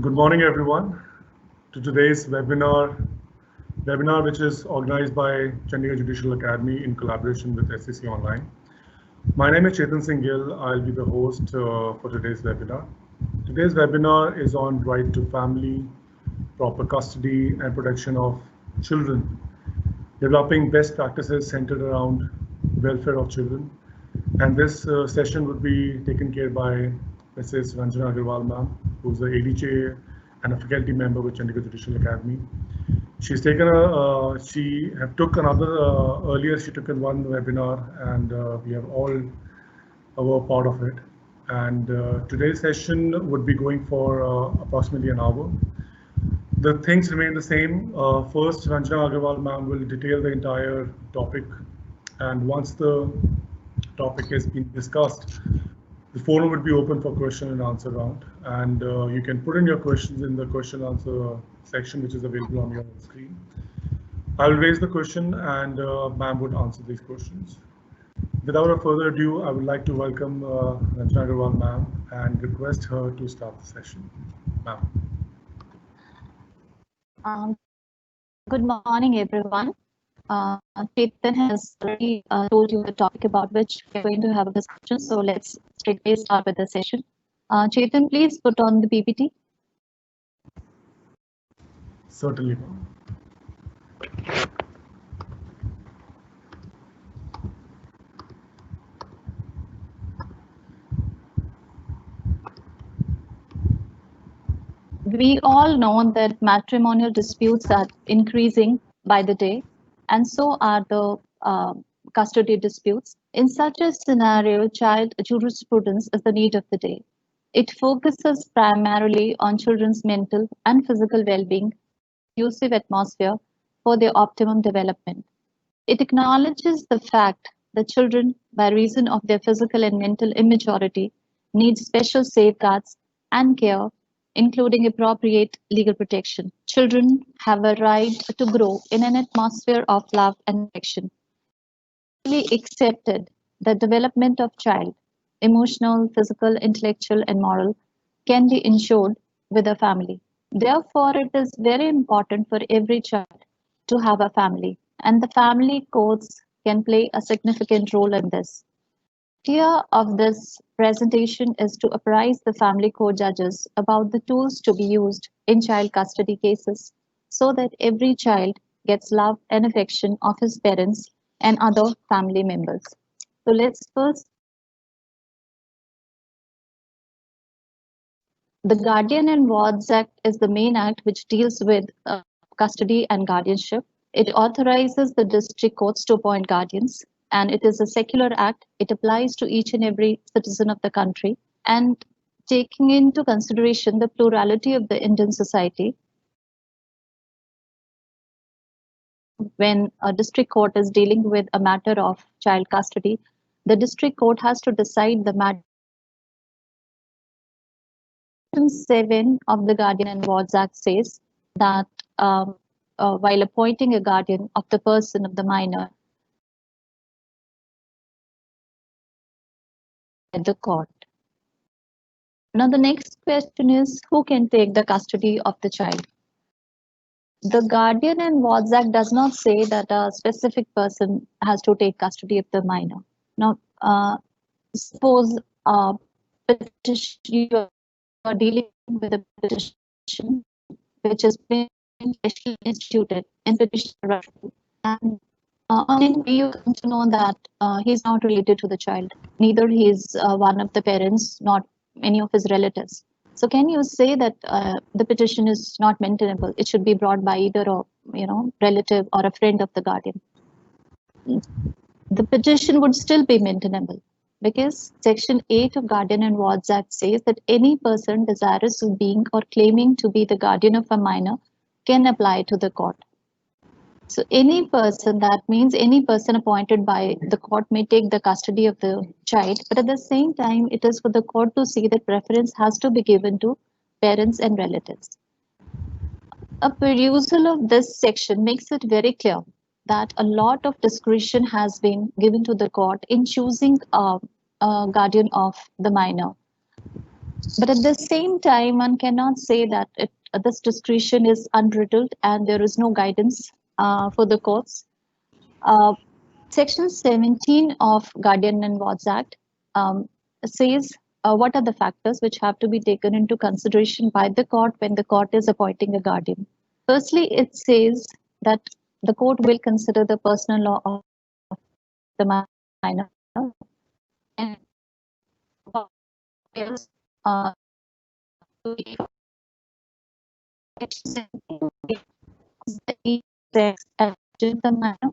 Good morning, everyone, to today's webinar which is organized by Chandigarh Judicial Academy in collaboration with SCC Online. My name is Chetan Singh Gill. I'll be the host for today's webinar. Today's webinar is on right to family, proper custody and protection of children, developing best practices centered around welfare of children. And this session would be taken care by Mrs. Ranjana Agarwal ma'am, who's the AD and a faculty member with Chandigarh Judicial Academy. She took another, earlier she took in one webinar, and we have all our part of it. And today's session would be going for approximately an hour. The things remain the same. First, Ranjana Agarwal ma'am will detail the entire topic, and once the topic has been discussed, the forum would be open for question and answer round, and you can put in your questions in the question answer section, which is available on your screen. I will raise the question and ma'am would answer these questions. Without further ado, I would like to welcome Ranjana Agarwal ma'am and request her to start the session. Ma'am. Good morning, everyone. Chetan has already told you the topic about which we're going to have a discussion, so let's straightway start with the session. Chetan, please put on the PPT. Certainly, ma'am. We all know that matrimonial disputes are increasing by the day, and so are the custody disputes. In such a scenario, child jurisprudence is the need of the day. It focuses primarily on children's mental and physical well-being, conducive atmosphere for their optimum development. It acknowledges the fact that children, by reason of their physical and mental immaturity, need special safeguards and care, including appropriate legal protection. Children have a right to grow in an atmosphere of love and affection. Accepted the development of child, emotional, physical, intellectual, and moral, can be ensured with a family. Therefore, it is very important for every child to have a family, and the family courts can play a significant role in this. The idea of this presentation is to apprise the family court judges about the tools to be used in child custody cases so that every child gets love and affection of his parents and other family members. So let's first. The Guardian and Wards Act is the main act which deals with custody and guardianship. It authorizes the district courts to appoint guardians, and it is a secular act. It applies to each and every citizen of the country. And taking into consideration the plurality of the Indian society, when a district court is dealing with a matter of child custody, the district court has to decide the matter. Section 7 of the Guardian and Wards Act says that while appointing a guardian of the person of the minor at the court. Now the next question is, who can take the custody of the child? The Guardian and Wards Act does not say that a specific person has to take custody of the minor. Now, suppose you are dealing with a petition which has been specially instituted in petition, and on it you come to know that he is not related to the child, neither he is one of the parents, not any of his relatives. So can you say that the petition is not maintainable? It should be brought by either a relative or a friend of the guardian. The petition would still be maintainable because Section 8 of Guardian and Wards Act says that any person desirous of being or claiming to be the guardian of a minor can apply to the court. So any person, that means any person appointed by the court, may take the custody of the child, but at the same time, it is for the court to see that preference has to be given to parents and relatives. A perusal of this section makes it very clear that a lot of discretion has been given to the court in choosing a guardian of the minor. But at the same time, one cannot say that this discretion is unbridled and there is no guidance for the courts. Section 17 of Guardian and Wards Act says what are the factors which have to be taken into consideration by the court when the court is appointing a guardian. Firstly, it says that the court will consider the personal law of the minor and uh, the minor,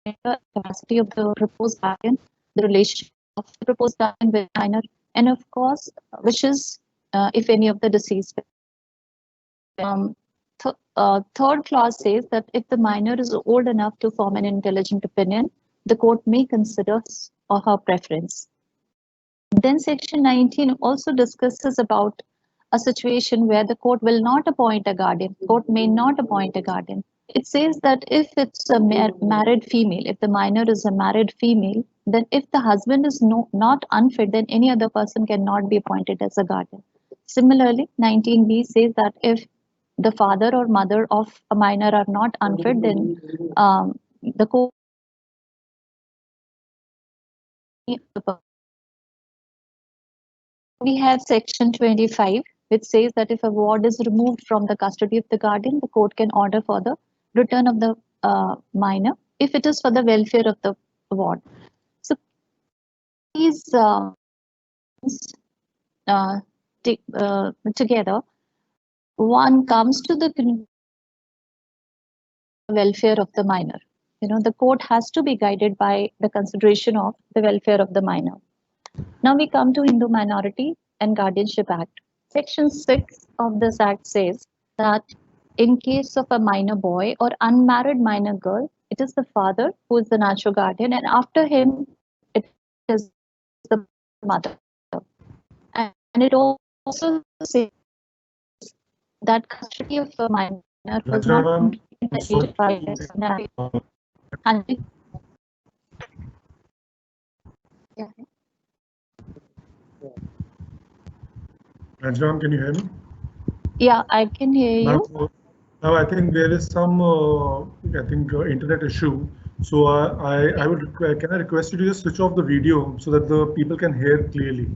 the capacity of the proposed guardian, the relationship of the proposed guardian with minor, and of course, wishes if any of the deceased. Third clause says that if the minor is old enough to form an intelligent opinion, the court may consider his or her preference. Then section 19 also discusses about a situation where the court will not appoint a guardian. Court may not appoint a guardian. It says that if it's a married female, if the minor is a married female, then if the husband is not unfit, then any other person cannot be appointed as a guardian. Similarly, 19B says that if the father or mother of a minor are not unfit, then the court we have section 25, which says that if a ward is removed from the custody of the guardian, the court can order for the return of the minor if it is for the welfare of the ward. So these together, one comes to the welfare of the minor. The court has to be guided by the consideration of the welfare of the minor. Now we come to Hindu Minority and Guardianship Act. Section 6 of this act says that in case of a minor boy or unmarried minor girl, it is the father who is the natural guardian, and after him, it is the mother. And it also says that custody of a minor was not Rajram, can you hear me? Yeah, I can hear you. Now I think there is some, internet issue. So I would can I request you to just switch off the video so that the people can hear clearly.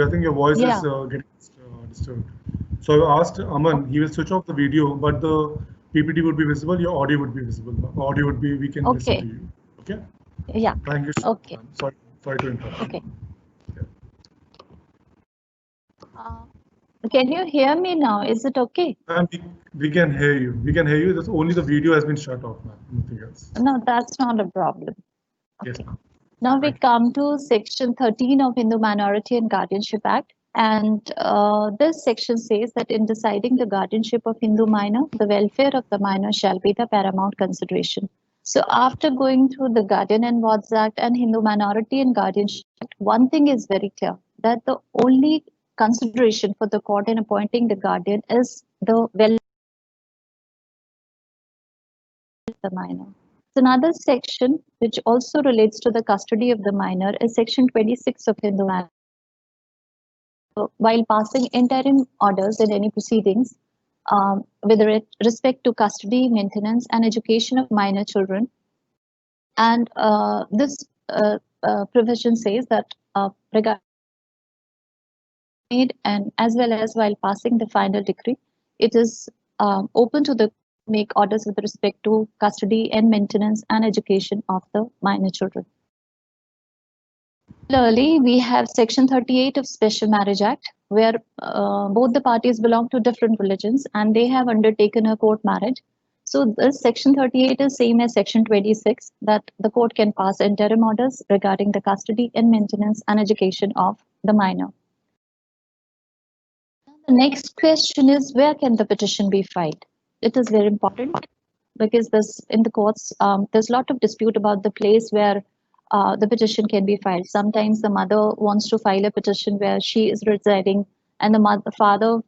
I think your voice is getting disturbed. So I asked Aman, he will switch off the video, but the PPT would be visible, your audio would be visible. Audio would be, we can listen to you. Okay? Yeah. Thank you so much. Okay. Sorry to interrupt. Okay. Can you hear me now? Is it okay? We can hear you. We can hear you. That's only the video has been shut off, ma'am. Nothing else. No, that's not a problem. Okay. Yes, ma'am. Now we come to section 13 of Hindu Minority and Guardianship Act. And this section says that in deciding the guardianship of Hindu minor, the welfare of the minor shall be the paramount consideration. So after going through the Guardian and Wards Act and Hindu Minority and Guardianship Act, one thing is very clear, that the only consideration for the court in appointing the guardian is the welfare of the minor. So another section which also relates to the custody of the minor is section 26 of Hindu Minority. While passing interim orders in any proceedings with respect to custody, maintenance, and education of minor children. And this provision says that regarding and as well as while passing the final decree, it is open to the make orders with respect to custody and maintenance and education of the minor children. Similarly, we have section 38 of Special Marriage Act, where both the parties belong to different religions and they have undertaken a court marriage. So this section 38 is same as section 26, that the court can pass interim orders regarding the custody and maintenance and education of the minor. The next question is, where can the petition be filed? It is very important because this in the courts, there's a lot of dispute about the place where the petition can be filed. Sometimes the mother wants to file a petition where she is residing, and the father,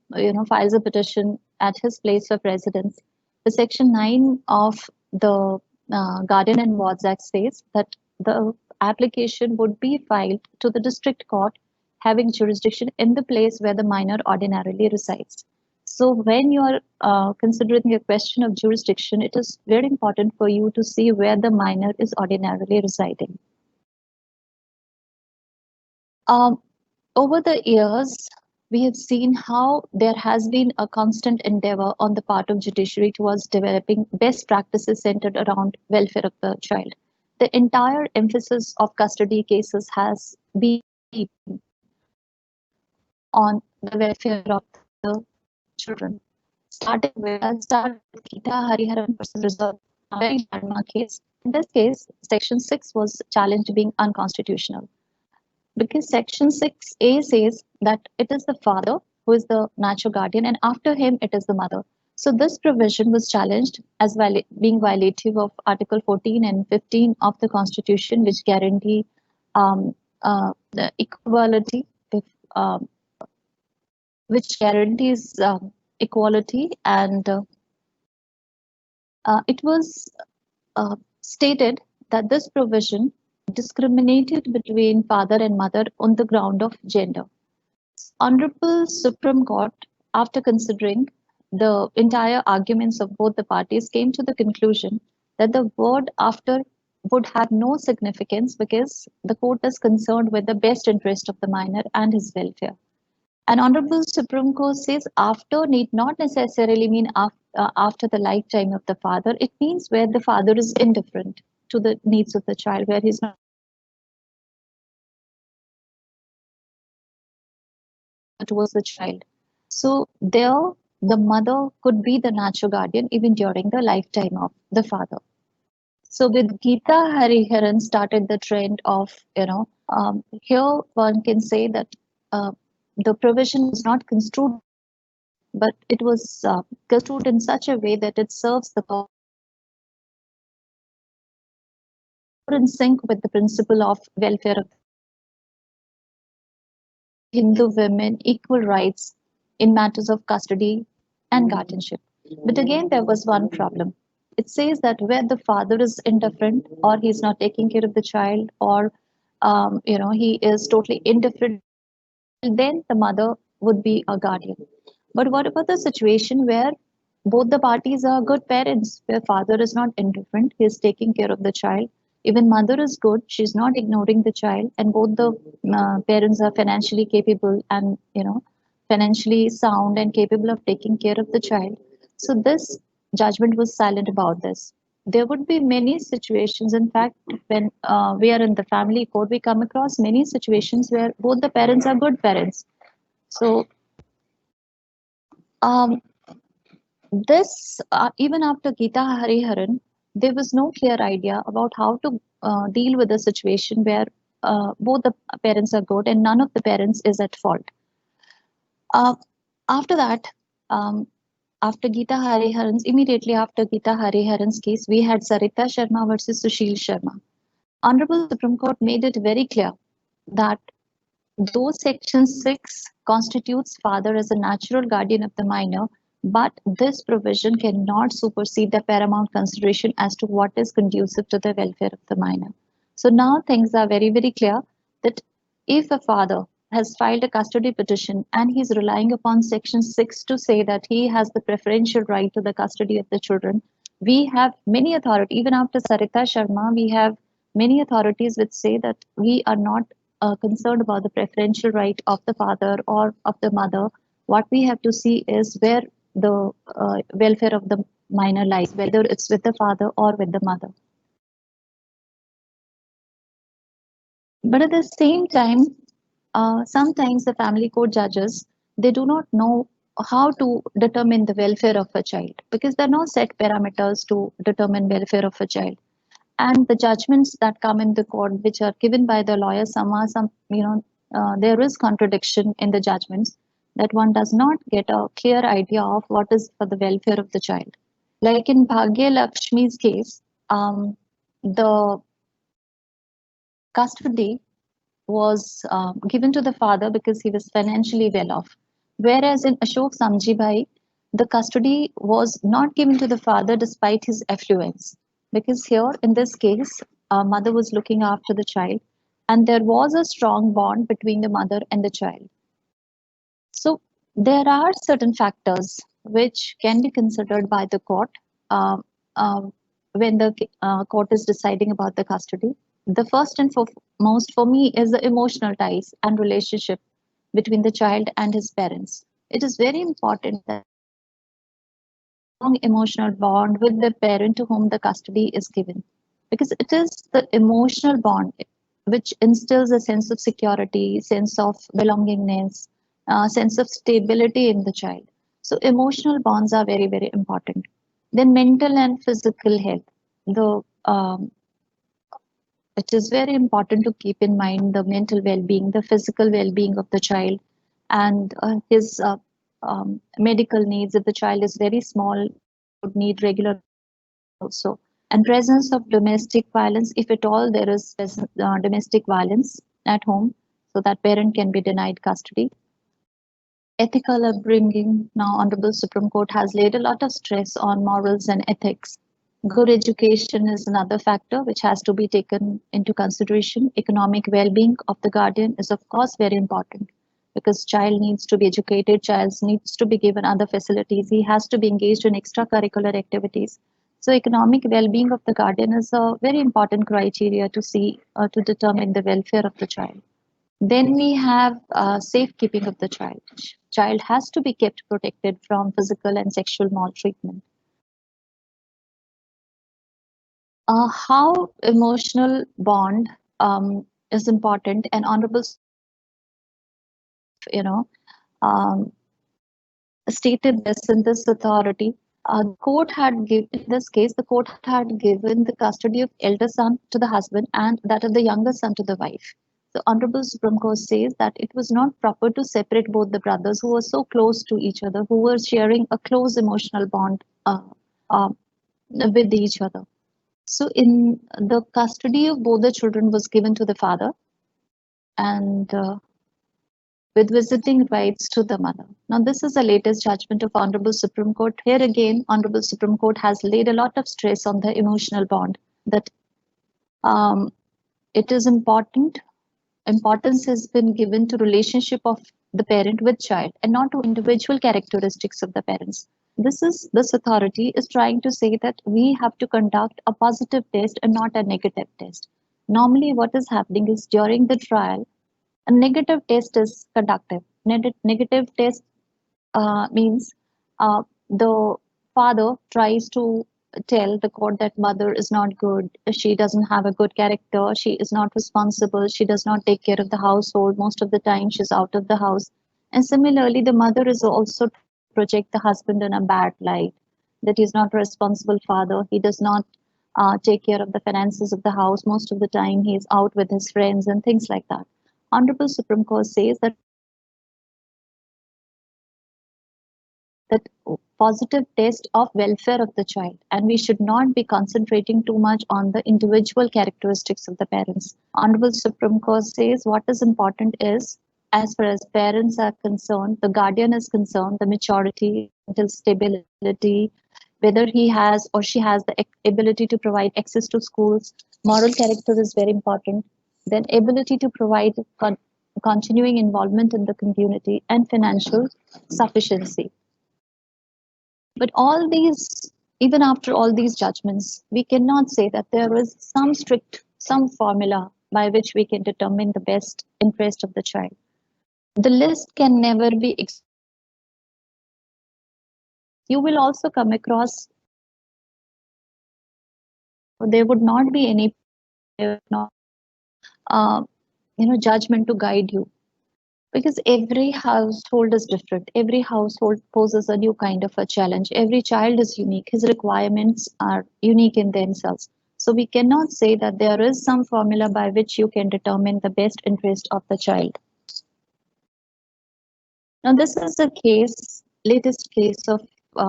files a petition at his place of residence. The section 9 of the Guardian and Wards Act says that the application would be filed to the district court having jurisdiction in the place where the minor ordinarily resides. So when you are considering a question of jurisdiction, it is very important for you to see where the minor is ordinarily residing. Over the years, we have seen how there has been a constant endeavor on the part of judiciary towards developing best practices centered around welfare of the child. The entire emphasis of custody cases has been on the welfare of the children. Starting with Geeta Hariharan versus Reserve, a very landmark case. In this case, Section 6 was challenged being unconstitutional because Section 6A says that it is the father who is the natural guardian, and after him, it is the mother. So this provision was challenged as being violative of Article 14 and 15 of the Constitution, which guarantee the equality, um, which guarantees equality, and it was stated that this provision discriminated between father and mother on the ground of gender. Honorable Supreme Court, after considering the entire arguments of both the parties, came to the conclusion that the word after would have no significance because the court is concerned with the best interest of the minor and his welfare. An Honorable Supreme Court says after need not necessarily mean after the lifetime of the father. It means where the father is indifferent to the needs of the child, where he's not towards the child. So there, the mother could be the natural guardian even during the lifetime of the father. So with Geeta Hariharan started the trend of, here one can say that the provision was not construed, but it was construed in such a way that it serves the in sync with the principle of welfare of Hindu women equal rights in matters of custody and guardianship. But again, there was one problem. It says that where the father is indifferent, or he's not taking care of the child, or he is totally indifferent, then the mother would be a guardian. But what about the situation where both the parties are good parents, where father is not indifferent, he is taking care of the child, even mother is good, she's not ignoring the child, and both the parents are financially capable and financially sound and capable of taking care of the child. So this judgment was silent about this. There would be many situations. In fact, when we are in the family court, we come across many situations where both the parents are good parents. So this even after Geeta Hariharan, there was no clear idea about how to deal with a situation where both the parents are good and none of the parents is at fault. After that, immediately after Geeta Hariharan's case, we had Sarita Sharma versus Sushil Sharma. Honorable Supreme Court made it very clear that though Section 6 constitutes father as a natural guardian of the minor, but this provision cannot supersede the paramount consideration as to what is conducive to the welfare of the minor. So now things are very, very clear that if a father has filed a custody petition and he's relying upon Section 6 to say that he has the preferential right to the custody of the children, we have many authorities, even after Sarita Sharma, we have many authorities which say that we are not concerned about the preferential right of the father or of the mother. What we have to see is where the welfare of the minor lies, whether it's with the father or with the mother. But at the same time, sometimes the family court judges, they do not know how to determine the welfare of a child because there are no set parameters to determine welfare of a child. And the judgments that come in the court, which are given by the lawyer, there is contradiction in the judgments that one does not get a clear idea of what is for the welfare of the child. Like in Bhagya Lakshmi's case, the custody was given to the father because he was financially well off. Whereas in Ashok Samjibhai, the custody was not given to the father despite his affluence. Because here, in this case, mother was looking after the child and there was a strong bond between the mother and the child. So there are certain factors which can be considered by the court uh, uh, when the court is deciding about the custody. The first and foremost for me is the emotional ties and relationship between the child and his parents. It is very important that strong emotional bond with the parent to whom the custody is given, because it is the emotional bond which instills a sense of security, sense of belongingness, sense of stability in the child. So emotional bonds are very, very important. Then mental and physical health. The It is very important to keep in mind the mental well-being, the physical well-being of the child, and his medical needs. If the child is very small, would need regular also. And presence of domestic violence, if at all there is domestic violence at home, so that parent can be denied custody. Ethical upbringing. Now, Honorable Supreme Court has laid a lot of stress on morals and ethics. Good education is another factor which has to be taken into consideration. Economic well-being of the guardian is of course very important, because child needs to be educated, child needs to be given other facilities, he has to be engaged in extracurricular activities. So economic well-being of the guardian is a very important criteria to see to determine the welfare of the child. Then we have safekeeping of the child. Child has to be kept protected from physical and sexual maltreatment. How emotional bond is important, and honorable, you know, um, stated this in this authority. The court had given, in this case, the court had given the custody of elder son to the husband and that of the younger son to the wife. The Honorable Supreme Court says that it was not proper to separate both the brothers who were so close to each other, who were sharing a close emotional bond uh, with each other. So, in the custody of both the children was given to the father, and with visiting rights to the mother. Now, this is the latest judgment of Honorable Supreme Court. Here again, Honorable Supreme Court has laid a lot of stress on the emotional bond, that it is important. Importance has been given to relationship of the parent with child and not to individual characteristics of the parents. This authority is trying to say that we have to conduct a positive test and not a negative test. Normally, what is happening is during the trial, a negative test is conducted. Negative test means the father tries to tell the court that mother is not good, she doesn't have a good character, she is not responsible, she does not take care of the household, most of the time she's out of the house. And similarly, the mother is also project the husband in a bad light, that he's not a responsible father, he does not take care of the finances of the house, most of the time he's out with his friends and things like that. Honorable Supreme Court says that positive test of welfare of the child, and we should not be concentrating too much on the individual characteristics of the parents. Honorable Supreme Court says what is important is, as far as parents are concerned, the guardian is concerned, the maturity, mental stability, whether he has or she has the ability to provide access to schools, moral character is very important, then ability to provide continuing involvement in the community, and financial sufficiency. But all these, even after all these judgments, we cannot say that there is some strict, some formula by which we can determine the best interest of the child. The list can never be. You will also come across, there would not be any, judgment to guide you, because every household is different, every household poses a new kind of a challenge, every child is unique, his requirements are unique in themselves. So we cannot say that there is some formula by which you can determine the best interest of the child. Now this is the latest case of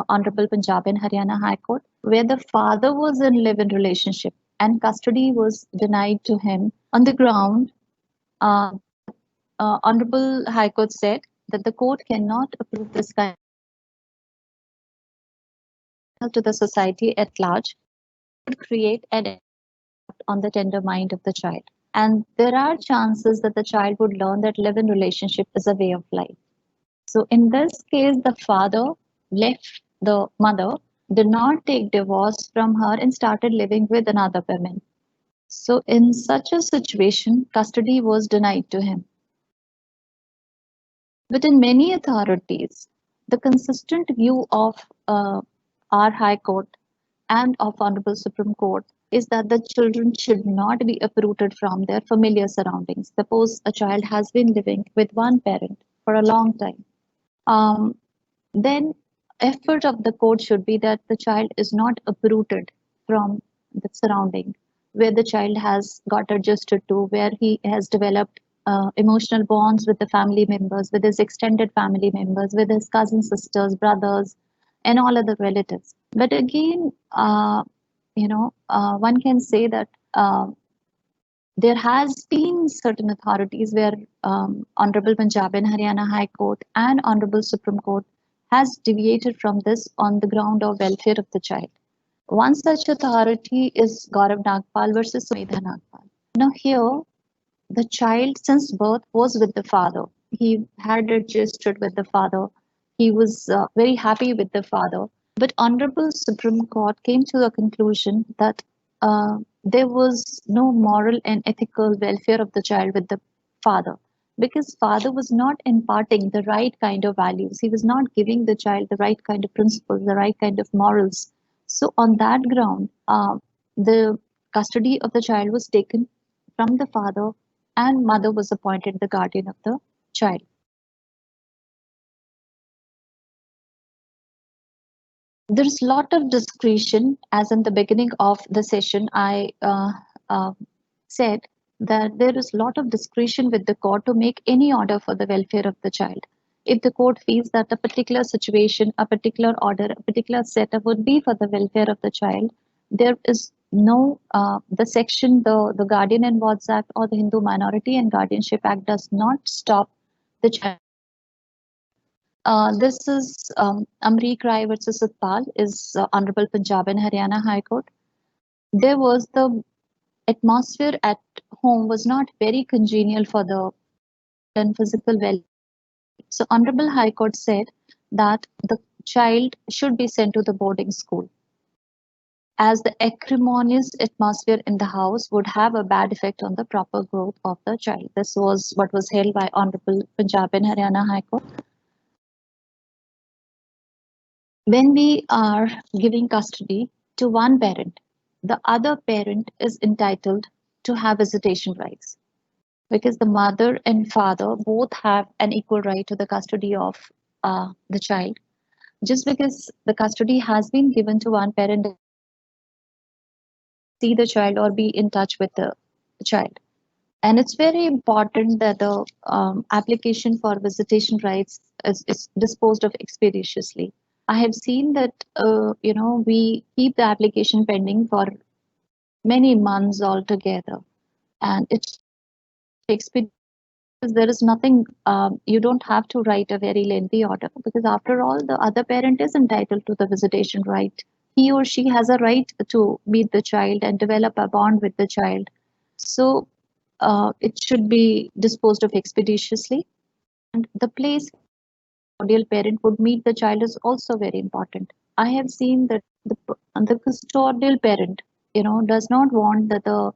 Honorable Punjab and Haryana High Court, where the father was in live-in relationship and custody was denied to him on the ground. Honorable High Court said that the court cannot approve this kind to the society at large, would create an impact on the tender mind of the child. And there are chances that the child would learn that live-in relationship is a way of life. So in this case, the father left the mother, did not take divorce from her, and started living with another woman. So in such a situation, custody was denied to him. But in many authorities, the consistent view of our High Court and of Honorable Supreme Court is that the children should not be uprooted from their familiar surroundings. Suppose a child has been living with one parent for a long time. Then effort of the court should be that the child is not uprooted from the surrounding where the child has got adjusted to, where he has developed emotional bonds with the family members, with his extended family members, with his cousins, sisters, brothers, and all other relatives. But again, one can say that there has been certain authorities where Honorable Punjab and Haryana High Court and Honorable Supreme Court has deviated from this on the ground of welfare of the child. One such authority is Gaurav Nagpal versus Sumedha Nagpal. Now here, the child since birth was with the father. He had registered with the father. He was very happy with the father. But Honorable Supreme Court came to the conclusion that there was no moral and ethical welfare of the child with the father, because father was not imparting the right kind of values. He was not giving the child the right kind of principles, the right kind of morals. So on that ground, the custody of the child was taken from the father, and mother was appointed the guardian of the child. There's a lot of discretion, as in the beginning of the session, I said that there is a lot of discretion with the court to make any order for the welfare of the child. If the court feels that a particular situation, a particular order, a particular setup would be for the welfare of the child, there is no, the section, the Guardian and Wards Act or the Hindu Minority and Guardianship Act does not stop the child. This is Amrik Rai versus Satpal, is Honorable Punjab and Haryana High Court. There was the atmosphere at home was not very congenial for the physical well. So Honorable High Court said that the child should be sent to the boarding school, as the acrimonious atmosphere in the house would have a bad effect on the proper growth of the child. This was what was held by Honorable Punjab and Haryana High Court. When we are giving custody to one parent, the other parent is entitled to have visitation rights, because the mother and father both have an equal right to the custody of the child. Just because the custody has been given to one parent, see the child or be in touch with the child. And it's very important that the application for visitation rights is disposed of expeditiously. I have seen that, we keep the application pending for many months altogether. And it's expeditious. There is nothing, you don't have to write a very lengthy order, because after all, the other parent is entitled to the visitation right. He or she has a right to meet the child and develop a bond with the child. So it should be disposed of expeditiously. And the place custodial parent would meet the child is also very important. I have seen that the custodial parent, does not want that the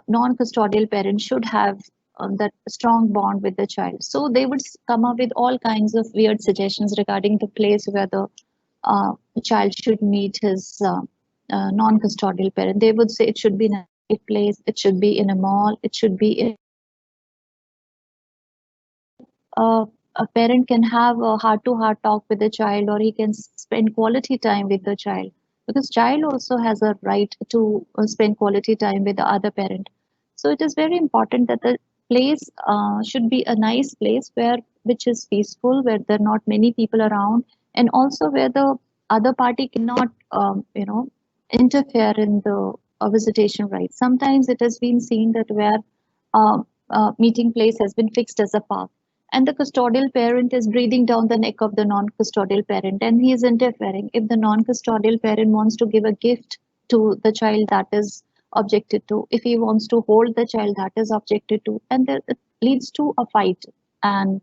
non-custodial parent should have that strong bond with the child. So they would come up with all kinds of weird suggestions regarding the place where the child should meet his non-custodial parent. They would say it should be in a place, it should be in a mall, it should be in a parent can have a heart-to-heart talk with the child, or he can spend quality time with the child, because child also has a right to spend quality time with the other parent. So it is very important that the place should be a nice place which is peaceful, where there are not many people around, and also where the other party cannot interfere in the visitation rights. Sometimes it has been seen that where meeting place has been fixed as a park, and the custodial parent is breathing down the neck of the non-custodial parent, and he is interfering. If the non-custodial parent wants to give a gift to the child that is objected to. If he wants to hold the child, that is objected to, and there, it leads to a fight. And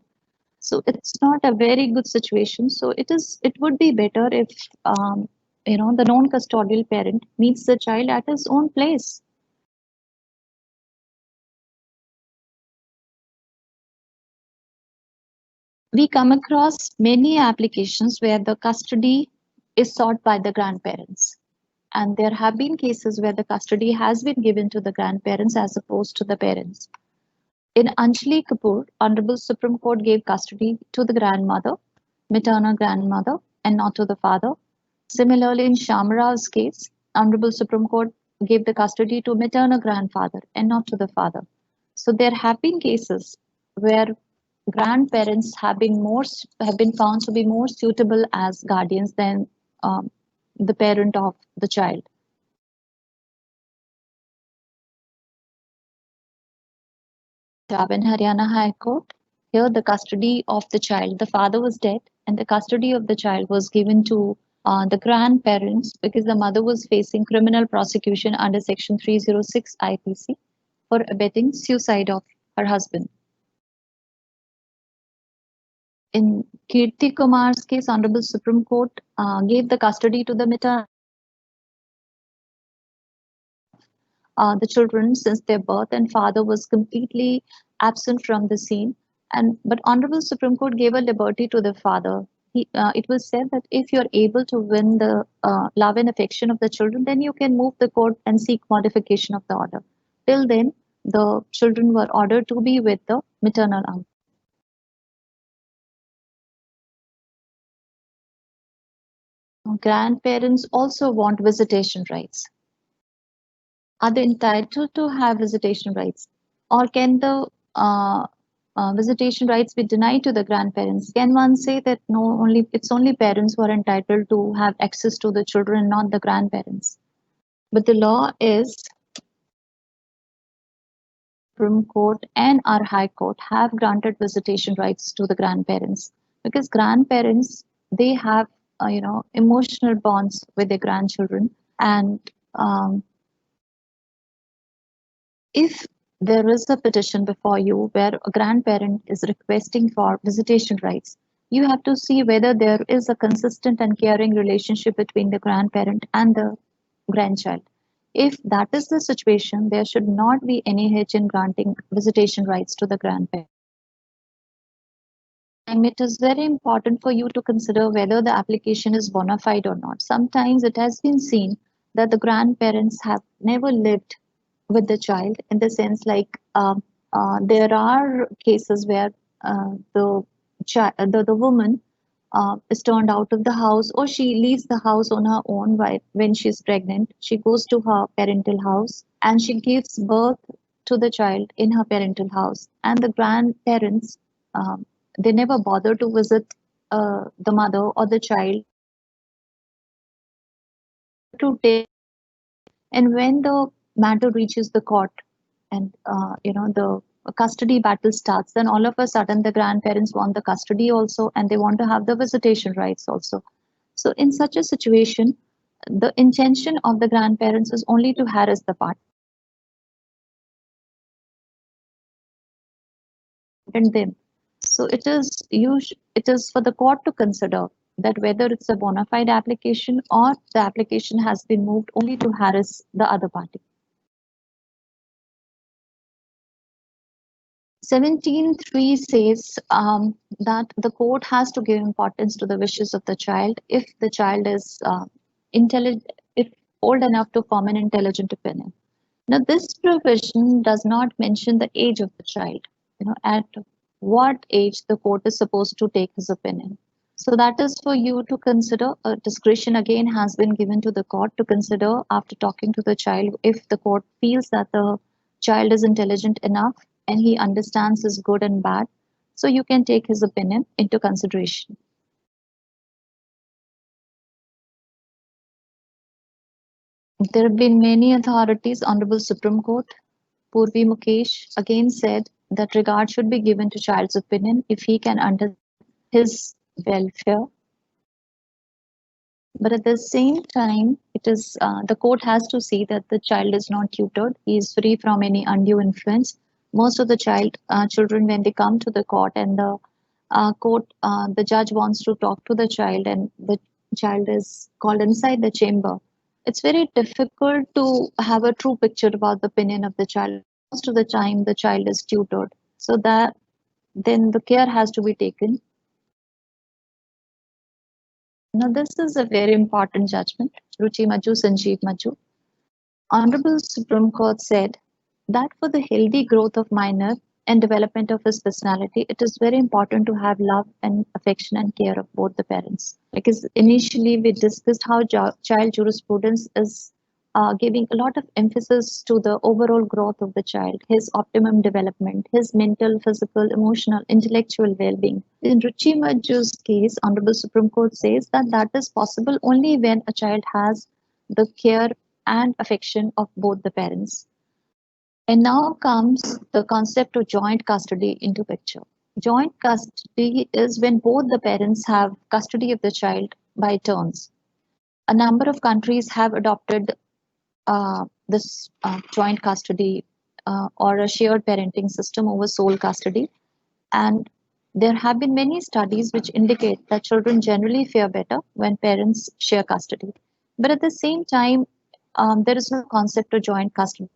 so it's not a very good situation. So it would be better if the non-custodial parent meets the child at his own place. We come across many applications where the custody is sought by the grandparents. And there have been cases where the custody has been given to the grandparents as opposed to the parents. In Anjali Kapoor, Honorable Supreme Court gave custody to the grandmother, maternal grandmother, and not to the father. Similarly, in Shamrao's case, Honorable Supreme Court gave the custody to maternal grandfather and not to the father. So there have been cases where grandparents have been found to be more suitable as guardians than the parent of the child. In Haryana High Court, here the custody of the child, the father was dead, and the custody of the child was given to the grandparents because the mother was facing criminal prosecution under Section 306 IPC for abetting suicide of her husband. In Kirti Kumar's case, Honorable Supreme Court gave the custody to the maternal the children since their birth, and father was completely absent from the scene. But Honorable Supreme Court gave a liberty to the father. It was said that if you're able to win the love and affection of the children, then you can move the court and seek modification of the order. Till then, the children were ordered to be with the maternal uncle. Grandparents also want visitation rights. Are they entitled to have visitation rights? Or can the visitation rights be denied to the grandparents? Can one say that no, it's only parents who are entitled to have access to the children, not the grandparents? But the law is Supreme Court and our High Court have granted visitation rights to the grandparents because grandparents, they have emotional bonds with their grandchildren, and if there is a petition before you where a grandparent is requesting for visitation rights, you have to see whether there is a consistent and caring relationship between the grandparent and the grandchild. If that is the situation, there should not be any hitch in granting visitation rights to the grandparent. And it is very important for you to consider whether the application is bona fide or not. Sometimes it has been seen that the grandparents have never lived with the child, in the sense like there are cases where the woman is turned out of the house, or she leaves the house on her own when she's pregnant. She goes to her parental house and she gives birth to the child in her parental house, and the grandparents they never bother to visit the mother or the child to take. And when the matter reaches the court and the custody battle starts, then all of a sudden the grandparents want the custody also, and they want to have the visitation rights also. So in such a situation, the intention of the grandparents is only to harass the partner and them. So it is for the court to consider that whether it's a bona fide application or the application has been moved only to harass the other party. 17(3) says that the court has to give importance to the wishes of the child if the child is if old enough to form an intelligent opinion. Now, this provision does not mention the age of the child, at what age the court is supposed to take his opinion. So that is for you to consider. A discretion again has been given to the court to consider after talking to the child. If the court feels that the child is intelligent enough and he understands his good and bad, so you can take his opinion into consideration. There have been many authorities. Honorable Supreme Court, Purvi Mukesh again said that regard should be given to child's opinion if he can understand his welfare. But at the same time, it is the court has to see that the child is not tutored. He is free from any undue influence. Most of the children, when they come to the court and the judge wants to talk to the child, and the child is called inside the chamber. It's very difficult to have a true picture about the opinion of the child. Most of the time, the child is tutored, so that then the care has to be taken. Now, this is a very important judgment. Ruchi Majju, Sanjeev Majju. Honorable Supreme Court said that for the healthy growth of minor and development of his personality, it is very important to have love and affection and care of both the parents. Because initially we discussed how child jurisprudence is giving a lot of emphasis to the overall growth of the child, his optimum development, his mental, physical, emotional, intellectual well-being. In Ruchi Majju's case, Honorable Supreme Court says that that is possible only when a child has the care and affection of both the parents. And now comes the concept of joint custody into picture. Joint custody is when both the parents have custody of the child by turns. A number of countries have adopted this joint custody or a shared parenting system over sole custody. And there have been many studies which indicate that children generally fare better when parents share custody. But at the same time, there is no concept of joint custody.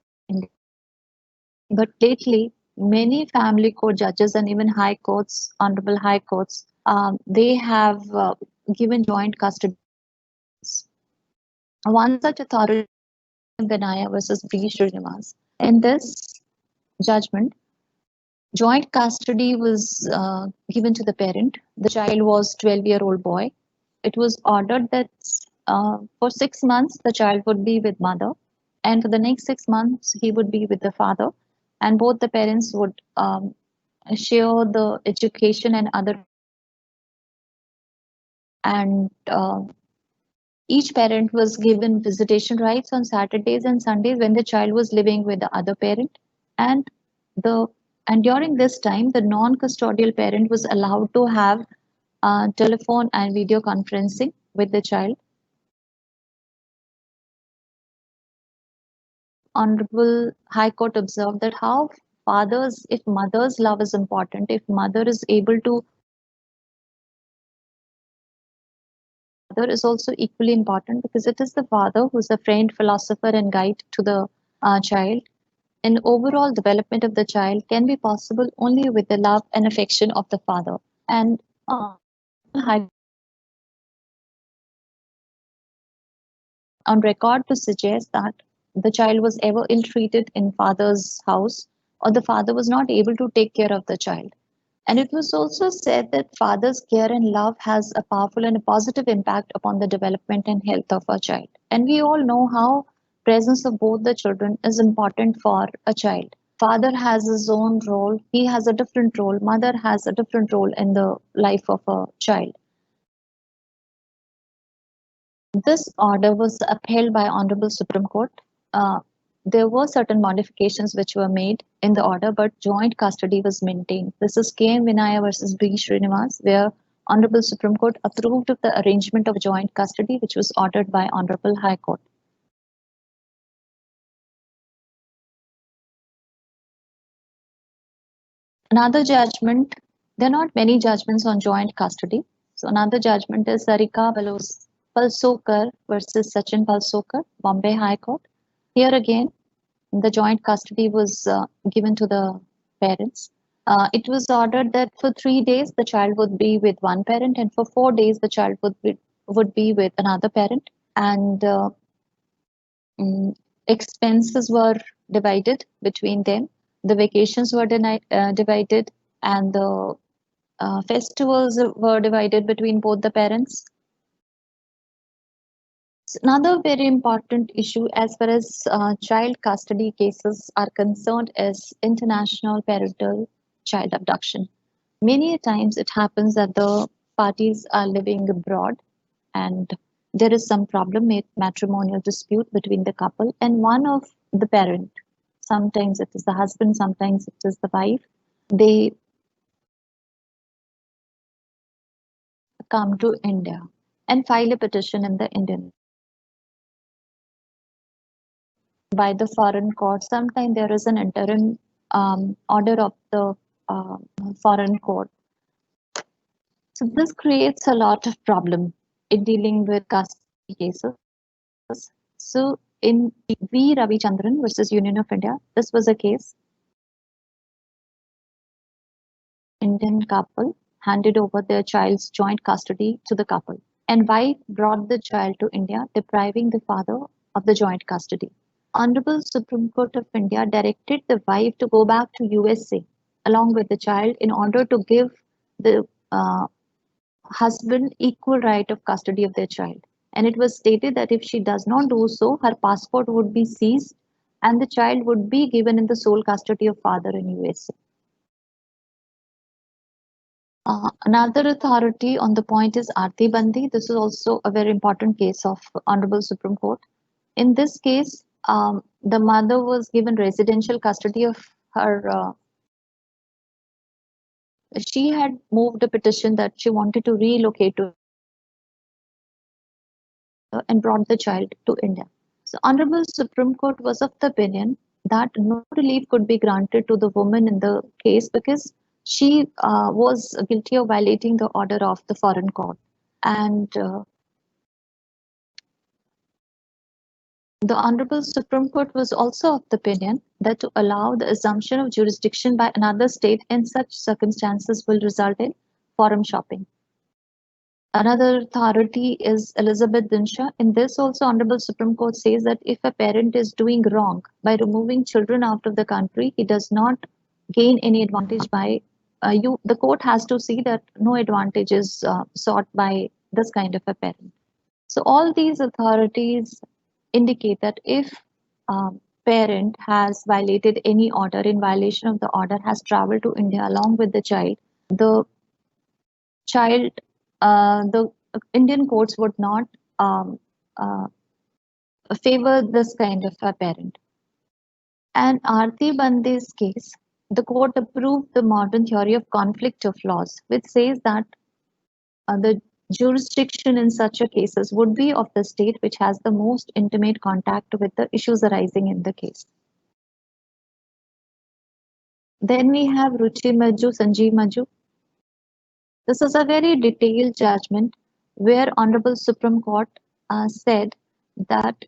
But lately, many family court judges and even high courts, honorable high courts, they have given joint custody. One such authority, Ganaya versus B. Srinivas. In this judgment, joint custody was given to the parent. The child was 12-year-old boy. It was ordered that for 6 months the child would be with mother, and for the next 6 months he would be with the father, and both the parents would share the education and other. And each parent was given visitation rights on Saturdays and Sundays when the child was living with the other parent, and the and during this time the non-custodial parent was allowed to have telephone and video conferencing with the child. Honorable High Court observed that how fathers, if mother's love is important, if mother is able to, mother is also equally important, because it is the father who's a friend, philosopher, and guide to the child. And overall development of the child can be possible only with the love and affection of the father. And on record to suggest that the child was ever ill-treated in father's house, or the father was not able to take care of the child. And it was also said that father's care and love has a powerful and a positive impact upon the development and health of a child. And we all know how presence of both the children is important for a child. Father has his own role, he has a different role, mother has a different role in the life of a child. This order was upheld by Honorable Supreme Court. There were certain modifications which were made in the order, but joint custody was maintained. This is K. M. Vinaya versus B. Srinivas, where Honorable Supreme Court approved of the arrangement of joint custody, which was ordered by Honorable High Court. Another judgment, there are not many judgments on joint custody. So another judgment is Sarika Palsokar versus Sachin Palsokar, Bombay High Court. Here again, the joint custody was given to the parents. It was ordered that for 3 days the child would be with one parent, and for 4 days the child would be with another parent. And expenses were divided between them. The vacations were divided, and the festivals were divided between both the parents. Another very important issue as far as child custody cases are concerned is international parental child abduction. Many times it happens that the parties are living abroad and there is some problem with matrimonial dispute between the couple, and one of the parent, sometimes it is the husband, sometimes it is the wife, they come to India. and file a petition in the Indian by the foreign court. Sometimes there is an interim order of the uh, foreign court. So this creates a lot of problem in dealing with custody cases. So in V. Ravichandran versus Union of India, this was a case. Indian couple handed over their child's joint custody to the couple, and wife brought the child to India, depriving the father of the joint custody. Honorable Supreme Court of India directed the wife to go back to USA along with the child in order to give the husband equal right of custody of their child. And it was stated that if she does not do so, her passport would be seized and the child would be given in the sole custody of father in USA. Another authority on the point is Aarti Bandi. This is also a very important case of Honorable Supreme Court. In this case, the mother was given residential custody of her. She had moved a petition that she wanted to relocate to and brought the child to India. So, Honorable Supreme Court was of the opinion that no relief could be granted to the woman in the case because she was guilty of violating the order of the foreign court. And the Honorable Supreme Court was also of the opinion that to allow the assumption of jurisdiction by another state in such circumstances will result in forum shopping. Another authority is Elizabeth Dinshaw. In this also, Honorable Supreme Court says that if a parent is doing wrong by removing children out of the country, he does not gain any advantage by the court has to see that no advantage is sought by this kind of a parent. So all these authorities indicate that if parent has violated any order, in violation of the order, has traveled to India along with the child, the Indian courts would not favor this kind of a parent. And Aarti Bandi's case, the court approved the modern theory of conflict of laws, which says that the jurisdiction in such a cases would be of the state which has the most intimate contact with the issues arising in the case. Then we have Ruchi Majju, Sanjeev Majju. This is a very detailed judgment where Honorable Supreme Court said that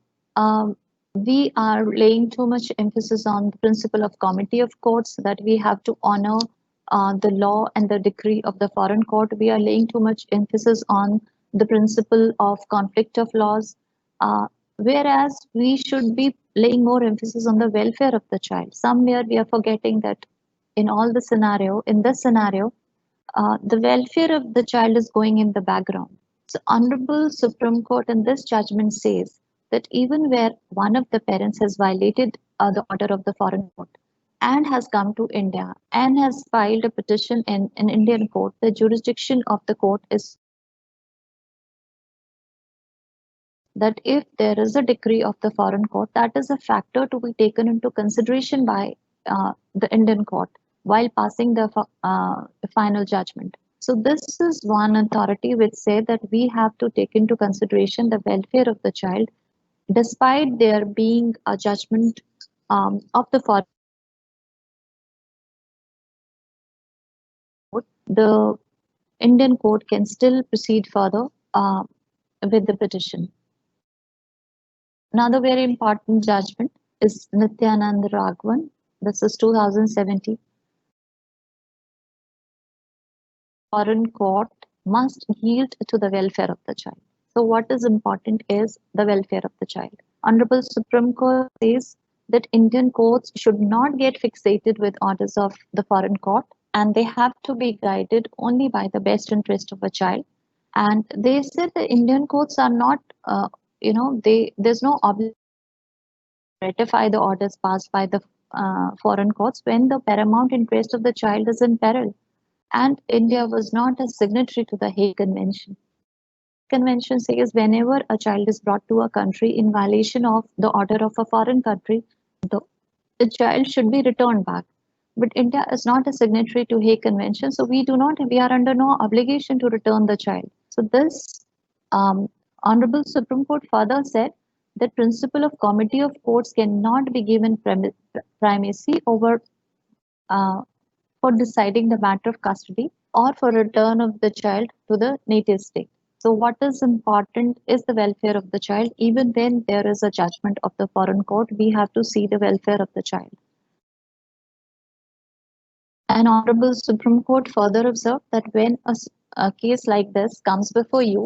we are laying too much emphasis on the principle of comity of courts, that we have to honor the law and the decree of the foreign court. We are laying too much emphasis on the principle of conflict of laws, whereas we should be laying more emphasis on the welfare of the child. Somewhere we are forgetting that in this scenario, the welfare of the child is going in the background. So Honorable Supreme Court in this judgment says that even where one of the parents has violated the order of the foreign court and has come to India and has filed a petition in an Indian court, the jurisdiction of the court is that if there is a decree of the foreign court, that is a factor to be taken into consideration by the Indian court while passing the final judgment. So this is one authority which said that we have to take into consideration the welfare of the child, despite there being a judgment of the foreign court. The Indian court can still proceed further with the petition. Another very important judgment is Nityanand Raghavan. This is 2017. Foreign court must yield to the welfare of the child. So what is important is the welfare of the child. Honorable Supreme Court says that Indian courts should not get fixated with orders of the foreign court, and they have to be guided only by the best interest of a child. And they said the Indian courts are not, there's no obligation to ratify the orders passed by the foreign courts when the paramount interest of the child is in peril. And India was not a signatory to the Hague Convention. Convention says whenever a child is brought to a country in violation of the order of a foreign country, the child should be returned back. But India is not a signatory to Hague Convention, so we are under no obligation to return the child. So this Honorable Supreme Court further said that principle of comity of courts cannot be given primacy over for deciding the matter of custody or for return of the child to the native state. So what is important is the welfare of the child. Even when there is a judgment of the foreign court, we have to see the welfare of the child. And Honorable Supreme Court further observed that when a case like this comes before you,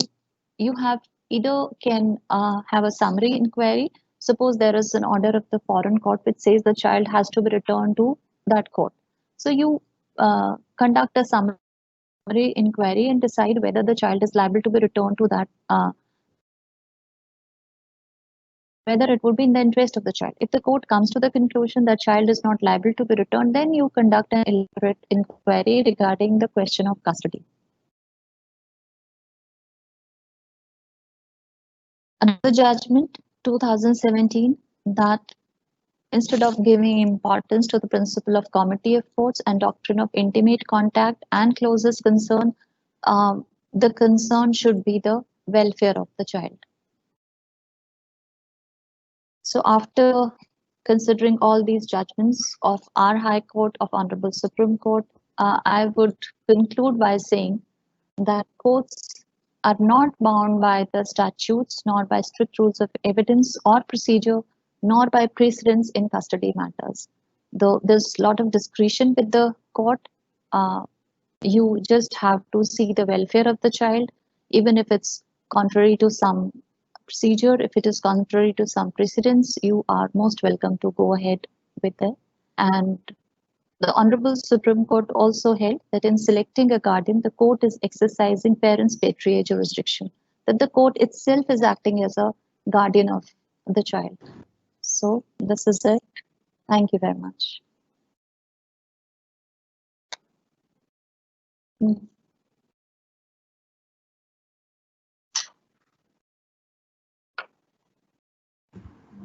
you have either can have a summary inquiry. Suppose there is an order of the foreign court which says the child has to be returned to that court. So you conduct a summary inquiry and decide whether the child is liable to be returned to that, whether it would be in the interest of the child. If the court comes to the conclusion that child is not liable to be returned, then you conduct an elaborate inquiry regarding the question of custody. Another judgment, 2017, that instead of giving importance to the principle of comity of courts and doctrine of intimate contact and closest concern, the concern should be the welfare of the child. So after considering all these judgments of our High Court, of Honorable Supreme Court, I would conclude by saying that courts are not bound by the statutes, nor by strict rules of evidence or procedure, nor by precedents in custody matters. Though there's a lot of discretion with the court, you just have to see the welfare of the child, even if it's contrary to some procedure, if it is contrary to some precedents, you are most welcome to go ahead with it. And the Honorable Supreme Court also held that in selecting a guardian, the court is exercising parents' patriae jurisdiction, that the court itself is acting as a guardian of the child. So this is it. Thank you very much.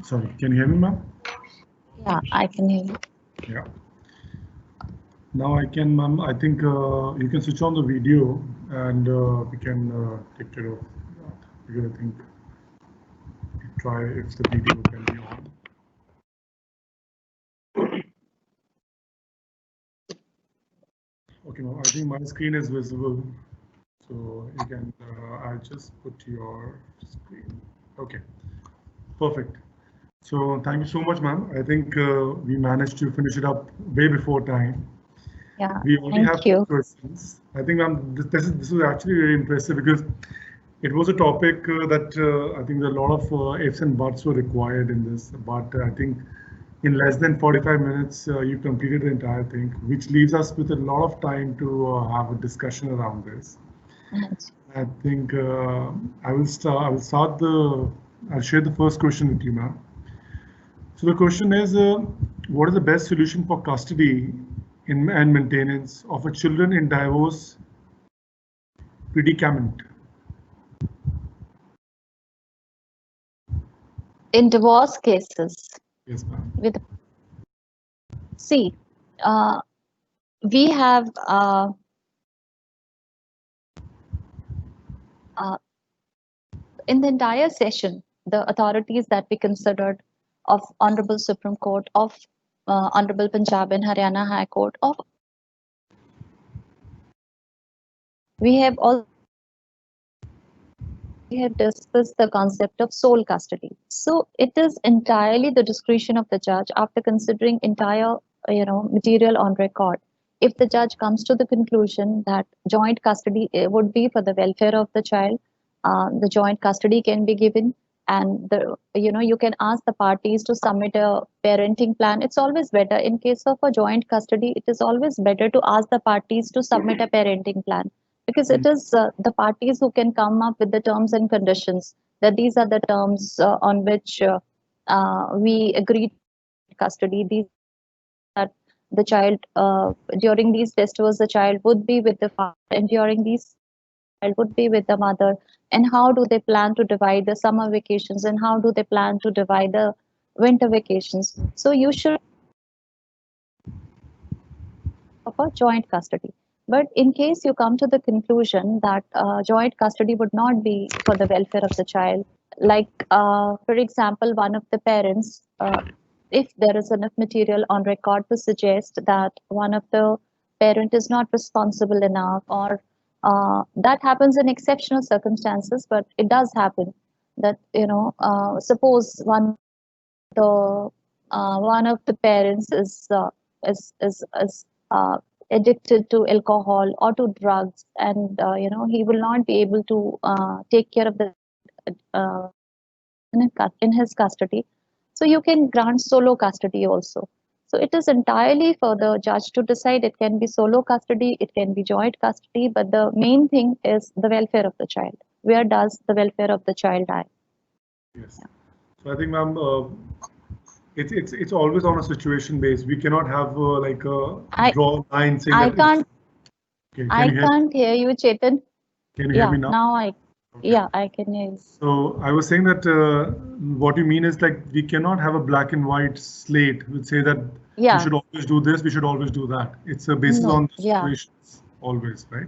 Sorry, can you hear me, ma'am? Yeah, I can hear you. Yeah. Now I can, ma'am. I think you can switch on the video and we can take care of that, because I think try if the video can be on. Okay, ma'am. I think my screen is visible, so you can. I'll just put your screen. Okay, perfect. So thank you so much, ma'am. I think we managed to finish it up way before time. Yeah, we only have you. 2 questions. I think, ma'am, this was actually very impressive, because it was a topic that I think a lot of ifs and buts were required in this. But I think in less than 45 minutes, you completed the entire thing, which leaves us with a lot of time to have a discussion around this. Yes. I think I will start I'll share the first question with you, ma'am. So the question is, what is the best solution for custody and maintenance of a children in divorce predicament? In divorce cases. Yes, ma'am. See, we have in the entire session, the authorities that we considered of Honorable Supreme Court, of Honorable Punjab and Haryana High Court, of we have discussed the concept of sole custody. So it is entirely the discretion of the judge, after considering entire material on record. If the judge comes to the conclusion that joint custody would be for the welfare of the child, the joint custody can be given, and you can ask the parties to submit a parenting plan. It's always better in case of a joint custody. It is always better to ask the parties to submit a parenting plan, because it is the parties who can come up with the terms and conditions, that these are the terms on which we agree custody. These that the child during these festivals, the child would be with the father, and during these child would be with the mother. And how do they plan to divide the summer vacations, and how do they plan to divide the winter vacations? So you should of a joint custody. But in case you come to the conclusion that joint custody would not be for the welfare of the child, like for example, one of the parents, if there is enough material on record to suggest that one of the parent is not responsible enough, or that happens in exceptional circumstances, but it does happen that, suppose one of the parents is addicted to alcohol or to drugs, and he will not be able to take care of the uh, in his custody. So you can grant solo custody also. So it is entirely for the judge to decide. It can be solo custody, it can be joint custody, but the main thing is the welfare of the child. Where does the welfare of the child lie? Yes. So I think, ma'am, it's always on a situation base. We cannot have like a draw line saying I that can't. Okay, I can't hear you, Chetan. Can you hear me now? Okay. Yeah, I can hear you. So I was saying that what you mean is like we cannot have a black and white slate which say that we should always do this, we should always do that. It's a basis on the situations always, right?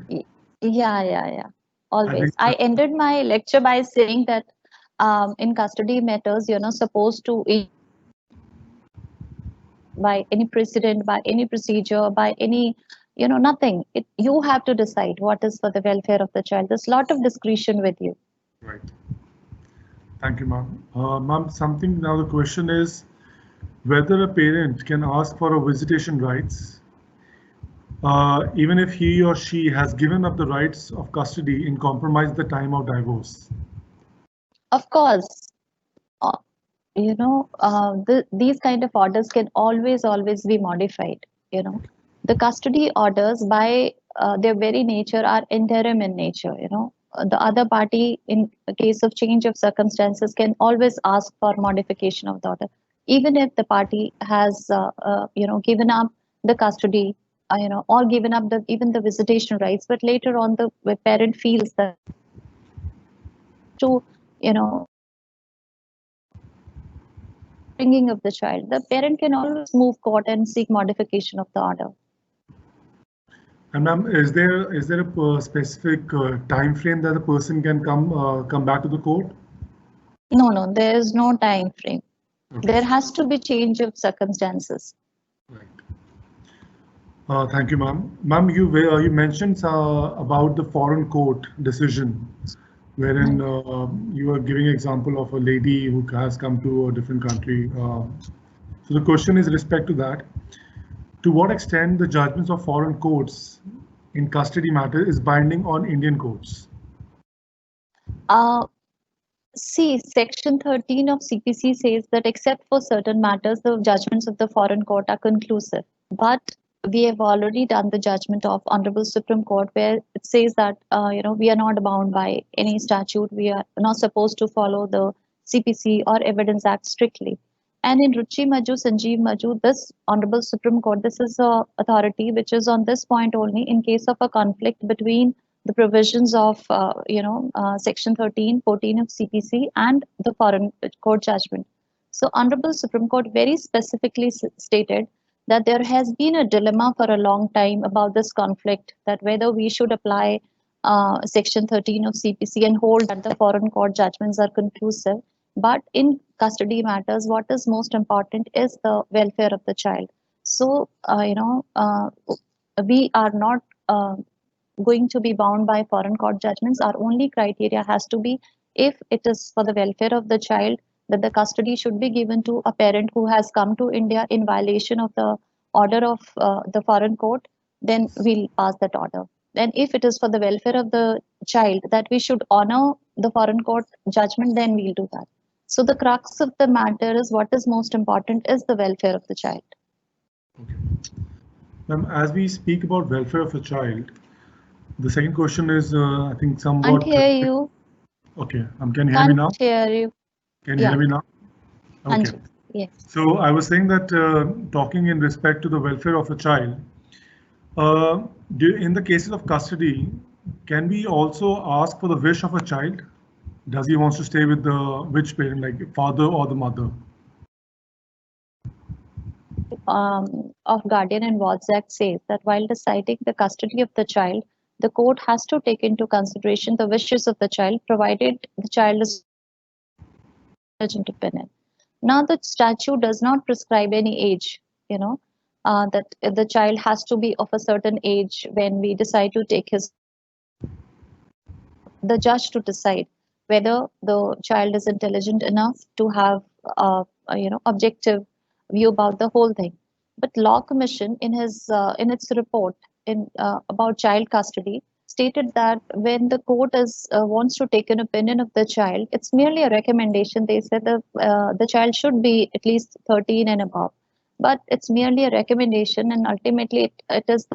Yeah. Always. I ended my lecture by saying that in custody matters, you're not supposed to, by any precedent, by any procedure, by any, nothing. You have to decide what is for the welfare of the child. There's a lot of discretion with you. Right. Thank you, ma'am. Ma'am, now the question is whether a parent can ask for a visitation rights even if he or she has given up the rights of custody in compromise the time of divorce. Of course. These kind of orders can always be modified. The custody orders by their very nature are interim in nature. The other party, in the case of change of circumstances, can always ask for modification of the order, even if the party has given up the custody, or given up even the visitation rights, but later on the parent feels that to bringing of the child, the parent can always move court and seek modification of the order. And ma'am, is there a specific time frame that the person can come back to the court? No, there is no time frame. Okay. There has to be change of circumstances. Right. Thank you, ma'am. Ma'am, you mentioned about the foreign court decision, wherein you were giving an example of a lady who has come to a different country. So the question is respect to that. To what extent the judgments of foreign courts in custody matter is binding on Indian courts? See, Section 13 of CPC says that except for certain matters, the judgments of the foreign court are conclusive. But we have already done the judgment of Honorable Supreme Court, where it says that we are not bound by any statute. We are not supposed to follow the CPC or Evidence Act strictly. And in Ruchi Maju, Sanjeev Maju, this Honorable Supreme Court, this is a authority which is on this point only in case of a conflict between the provisions of Section 13, 14 of CPC and the foreign court judgment. So Honorable Supreme Court very specifically stated that there has been a dilemma for a long time about this conflict, that whether we should apply Section 13 of CPC and hold that the foreign court judgments are conclusive. But in custody matters, what is most important is the welfare of the child. So, we are not going to be bound by foreign court judgments. Our only criteria has to be, if it is for the welfare of the child, that the custody should be given to a parent who has come to India in violation of the order of the foreign court, then we'll pass that order. Then if it is for the welfare of the child, that we should honor the foreign court judgment, then we'll do that. So the crux of the matter is, what is most important is the welfare of the child. Okay. Ma'am, as we speak about welfare of a child, the second question is, I think somewhat... Can't hear you. Okay, can you hear me now? Can't hear you. Can you hear me now? Okay. Yes. So I was saying that talking in respect to the welfare of a child, in the cases of custody, can we also ask for the wish of a child? Does he wants to stay with which parent, like father or the mother? of Guardian and Wards Act says that while deciding the custody of the child, the court has to take into consideration the wishes of the child, provided the child is independent. Now, the statute does not prescribe any age, that the child has to be of a certain age when we decide to take the judge to decide whether the child is intelligent enough to have objective view about the whole thing. But Law Commission in its report about child custody stated that when the court wants to take an opinion of the child, it's merely a recommendation. They said the child should be at least 13 and above, but it's merely a recommendation, and ultimately it is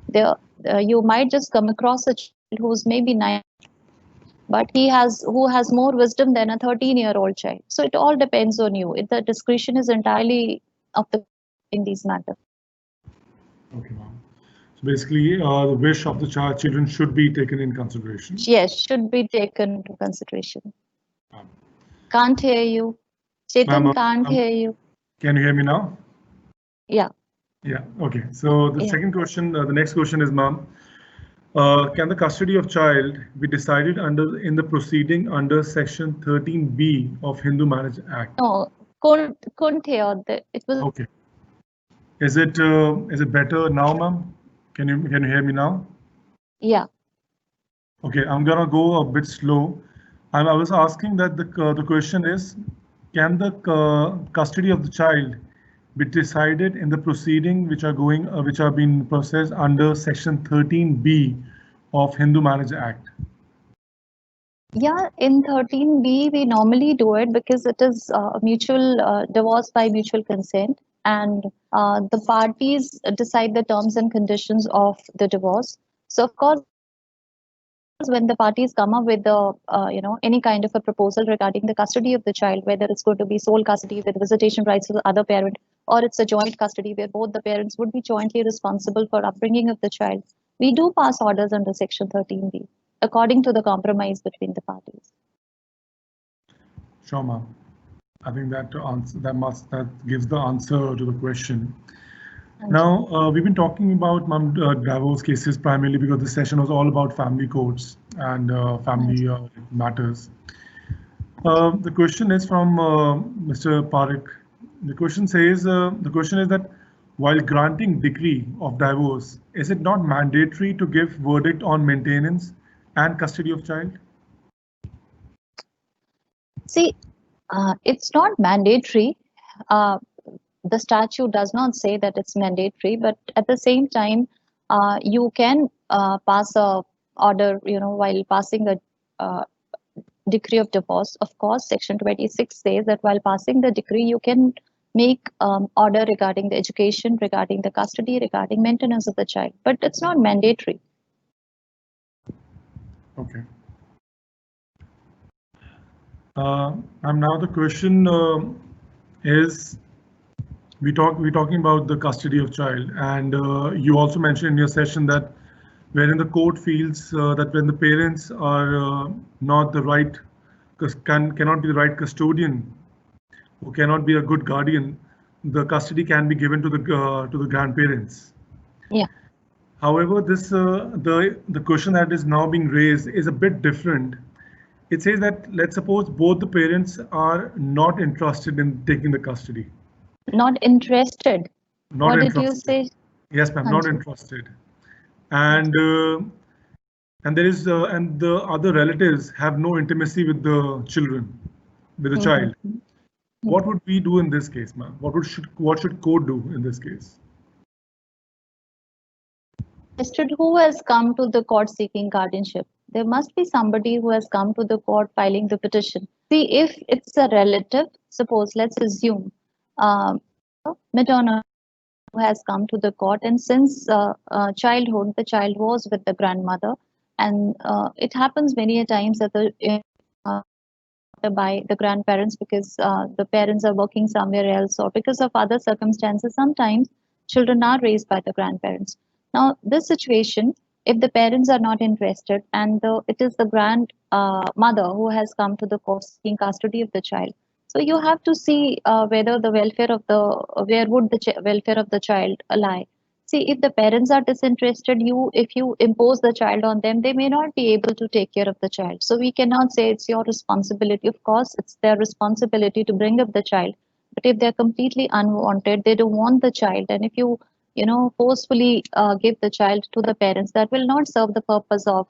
there. You might just come across a child who's maybe 9, but who has more wisdom than a 13-year-old child. So it all depends on you. The discretion is entirely of the in these matters. Okay, ma'am. So basically, the wish of the children should be taken in consideration. Yes, should be taken into consideration. Can't hear you. Chetan, can't hear you. Can you hear me now? Yeah. Yeah. Okay. So the second question, the next question is, ma'am, can the custody of child be decided in the proceeding under Section 13B of Hindu Marriage Act? No, couldn't hear that. It was okay. Is it better now, ma'am? Can you hear me now? Yeah. Okay, I'm gonna go a bit slow. I was asking that the question is, can the custody of the child be decided in the proceeding which are being processed under Section 13B of Hindu Marriage Act? Yeah, in 13B we normally do it because it is a mutual divorce by mutual consent, and the parties decide the terms and conditions of the divorce. So of course, when the parties come up with any kind of a proposal regarding the custody of the child, whether it's going to be sole custody with visitation rights to the other parent, or it's a joint custody where both the parents would be jointly responsible for upbringing of the child, we do pass orders under Section 13B according to the compromise between the parties. Sure, ma'am. I think that gives the answer to the question. Now, we've been talking about divorce cases primarily because this session was all about family courts and family matters. The question is from Mr. Parekh. The question is that while granting decree of divorce, is it not mandatory to give verdict on maintenance and custody of child? See, it's not mandatory. The statute does not say that it's mandatory, but at the same time, you can pass a order, while passing a decree of divorce. Of course, Section 26 says that while passing the decree, you can make order regarding the education, regarding the custody, regarding maintenance of the child, but it's not mandatory. Okay. And now the question is, we're talking about the custody of child, and you also mentioned in your session that wherein the court feels that when the parents are not the right, cannot be the right custodian, who cannot be a good guardian, the custody can be given to the grandparents. Yeah. However, this the question that is now being raised is a bit different. It says that let's suppose both the parents are not interested in taking the custody. Not interested. Not what interested. Did you say? Yes, ma'am. Not interested. And there is and the other relatives have no intimacy with the children, with the child. What would we do in this case, ma'am? What should court do in this case? Who has come to the court seeking guardianship? There must be somebody who has come to the court filing the petition. See, if it's a relative, suppose, let's assume, maternal who has come to the court, and since childhood, the child was with the grandmother, and it happens many a times that by the grandparents because the parents are working somewhere else, or because of other circumstances, sometimes children are raised by the grandparents. Now, this situation, if the parents are not interested and it is the grandmother who has come to the court seeking custody of the child, So you have to see whether the welfare of the where would the welfare of the child lie. See, if the parents are disinterested, if you impose the child on them, they may not be able to take care of the child. So we cannot say it's your responsibility. Of course, it's their responsibility to bring up the child. But if they're completely unwanted, they don't want the child, and if you forcefully give the child to the parents, that will not serve the purpose of,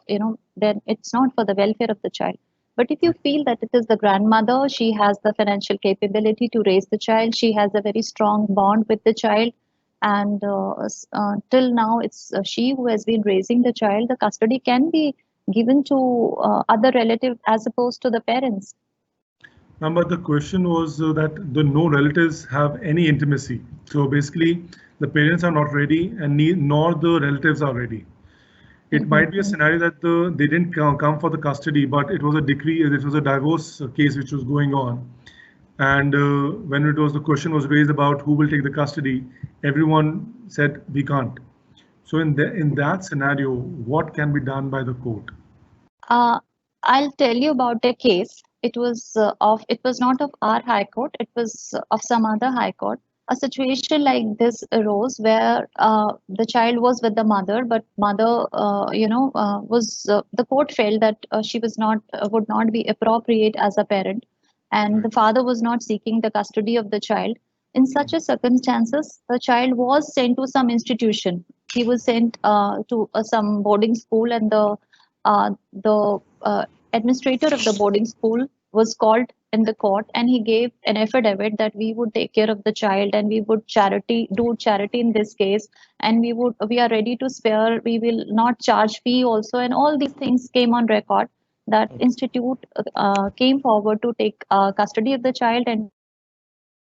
then it's not for the welfare of the child. But if you feel that it is the grandmother, she has the financial capability to raise the child, she has a very strong bond with the child, and till now it's she who has been raising the child, the custody can be given to other relative as opposed to the parents. Now, but the question was that the no relatives have any intimacy. So basically, the parents are not ready, and nor the relatives are ready. It might be a Mhm. scenario that they didn't come for the custody, but it was a decree, it was a divorce case which was going on. And when the question was raised about who will take the custody, everyone said we can't. So in that scenario, what can be done by the court? Uh, I'll tell you about a case. It was not of our high court. It was of some other high court. A situation like this arose where the child was with the mother, but mother, was the court felt that she was not would not be appropriate as a parent, and Right. the father was not seeking the custody of the child. In such a circumstances, the child was sent to some institution. He was sent to some boarding school, and the administrator of the boarding school was called in the court, and he gave an affidavit that we would take care of the child, and we would do charity in this case, and we are ready to spare, we will not charge fee also, and all these things came on record. That institute came forward to take custody of the child and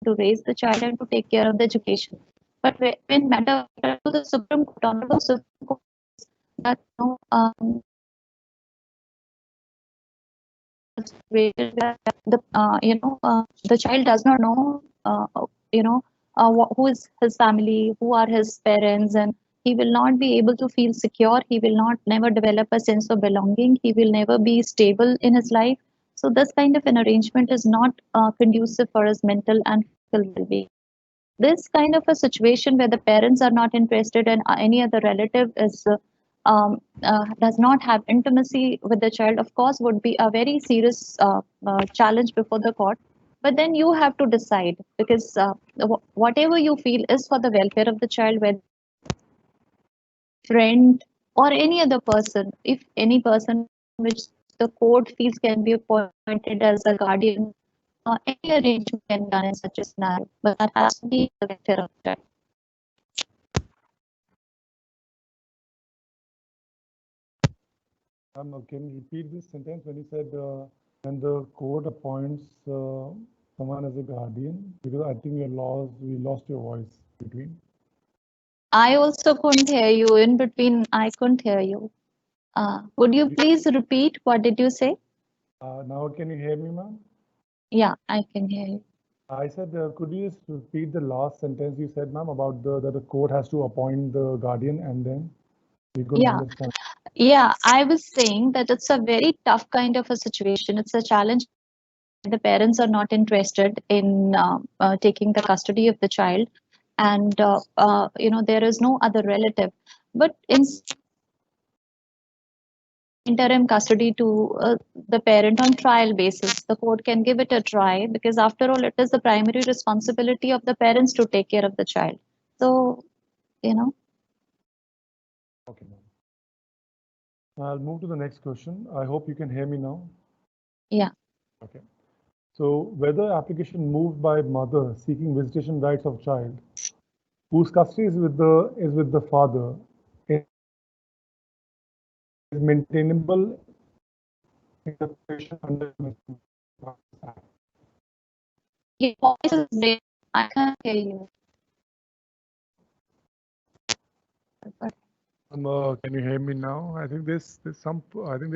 to raise the child and to take care of the education. But when matter to the Supreme Court, Honorable Supreme Court, that situation where the child does not know who is his family, who are his parents, and he will not be able to feel secure. He will not never develop a sense of belonging. He will never be stable in his life. So this kind of an arrangement is not conducive for his mental and physical well-being. This kind of a situation where the parents are not interested and any other relative does not have intimacy with the child, of course, would be a very serious challenge before the court. But then you have to decide, because whatever you feel is for the welfare of the child, whether friend or any other person, if any person which the court feels can be appointed as a guardian, any arrangement can be done in such a scenario, but that has to be the welfare of the child. Can you repeat this sentence when you said when the court appoints someone as a guardian? Because I think we lost your voice between. I also couldn't hear you in between. I couldn't hear you. Would you please repeat? What did you say? Now can you hear me, ma'am? Yeah, I can hear you. I said, could you just repeat the last sentence you said, ma'am, about that the court has to appoint the guardian, and then we couldn't Yeah, understand. yeah. I was saying that it's a very tough kind of a situation. It's a challenge. The parents are not interested in taking the custody of the child, and there is no other relative. But in interim custody to the parent on trial basis. The court can give it a try, because after all, it is the primary responsibility of the parents to take care of the child. So, you know, Okay, ma'am. I'll move to the next question. I hope you can hear me now. yeah. Okay. So whether application moved by mother seeking visitation rights of child whose custody is with the father is maintainable interpretation under Act. Your voice is breaking. I can't hear you. Can you hear me now? I think there's some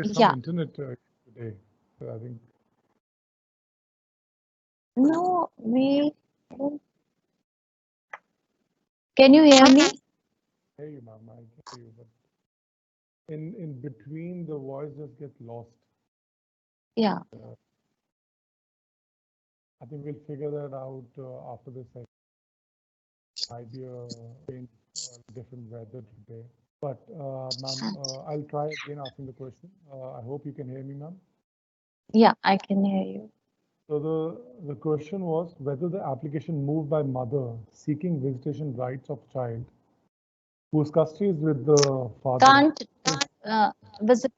Yeah. internet today. So I think No, we. Can you hear me? hear you, ma'am. I hear you, but in between the voice just gets lost. Yeah. I think we'll figure that out after this session. Might be a different weather today. But ma'am, I'll try again asking the question. I hope you can hear me, ma'am. Yeah, I can hear you. So the question was whether the application moved by mother seeking visitation rights of child whose custody is with the father. Visit.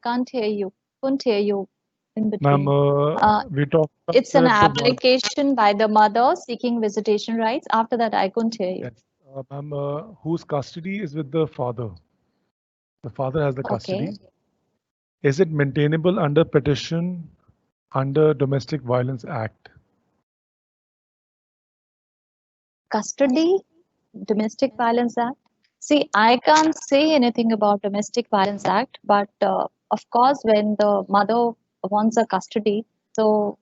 Can't hear you. Couldn't hear you in Ma'am, between. we talked about It's an the mother. application by the mother seeking visitation rights. After that, I couldn't hear you. Yes. Ma'am, whose custody is with the father. The father has the custody. Okay. Is it maintainable under petition under Domestic Violence Act? Custody, Domestic Violence Act. See, I can't say anything about Domestic Violence Act, but of course, when the mother wants a custody, so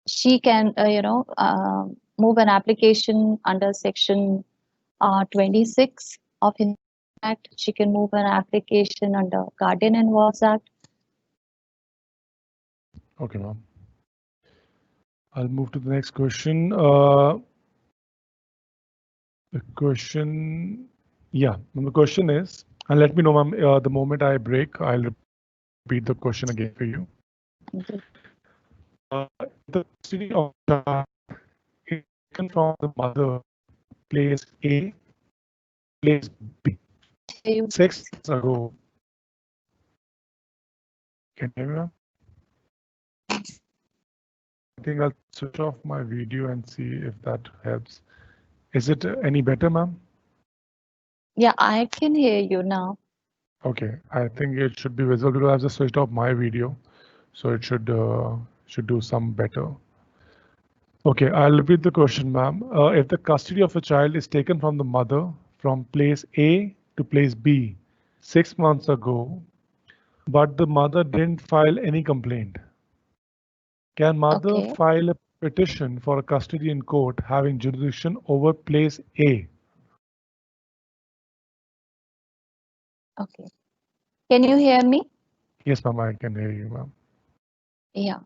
she can, move an application under Section 26 of Hindu Act. She can move an application under Guardian and Wards Act. Okay, ma'am. I'll move to the next question. The question is, and let me know, ma'am, the moment I break, I'll repeat the question again for you. The custody of the child is taken from the mother, place A, place B. 6 months ago. Can you hear me, ma'am? I think I'll switch off my video and see if that helps. Is it any better, ma'am? Yeah, I can hear you now. Okay, I think it should be visible because I've just switched off my video, so it should do some better. Okay, I'll repeat the question, ma'am. If the custody of a child is taken from the mother from place A to place B 6 months ago, but the mother didn't file any complaint, can mother file a petition for a custody in court having jurisdiction over place A? Okay. Can you hear me? Yes, ma'am, I can hear you, ma'am. Yeah.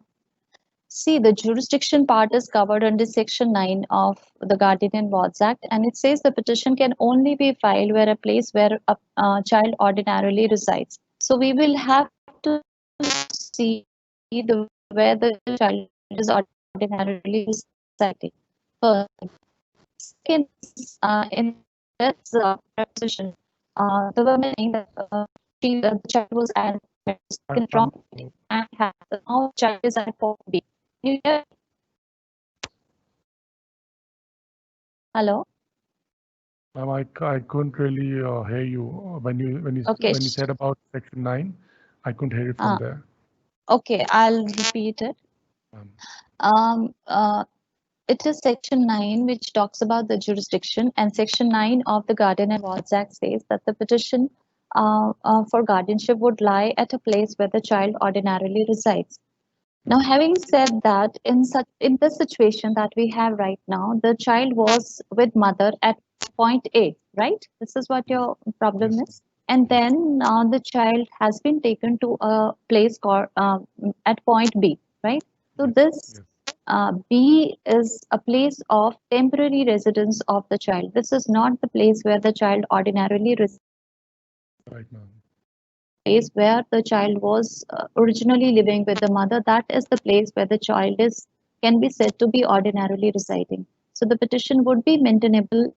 See, the jurisdiction part is covered under Section 9 of the Guardian and Wards Act, and it says the petition can only be filed where a place where a child ordinarily resides. So we will have to see where the child is ordinarily residing. First, second, in this petition, the woman saying that the child was taken from and has now child is at point B. You hear? Hello. Ma'am, I couldn't really hear you when you said about Section 9. I couldn't hear it from there. Okay, I'll repeat it. It is Section 9 which talks about the jurisdiction, and Section 9 of the Guardian and Wards Act says that the petition for guardianship would lie at a place where the child ordinarily resides. Now, having said that, in this situation that we have right now, the child was with mother at point A, right? This is what your problem is. And then the child has been taken to a place called at point B, right? So this B is a place of temporary residence of the child. This is not the place where the child ordinarily resides. Right, ma'am. Place where the child was originally living with the mother, that is the place where the child can be said to be ordinarily residing. So the petition would be maintainable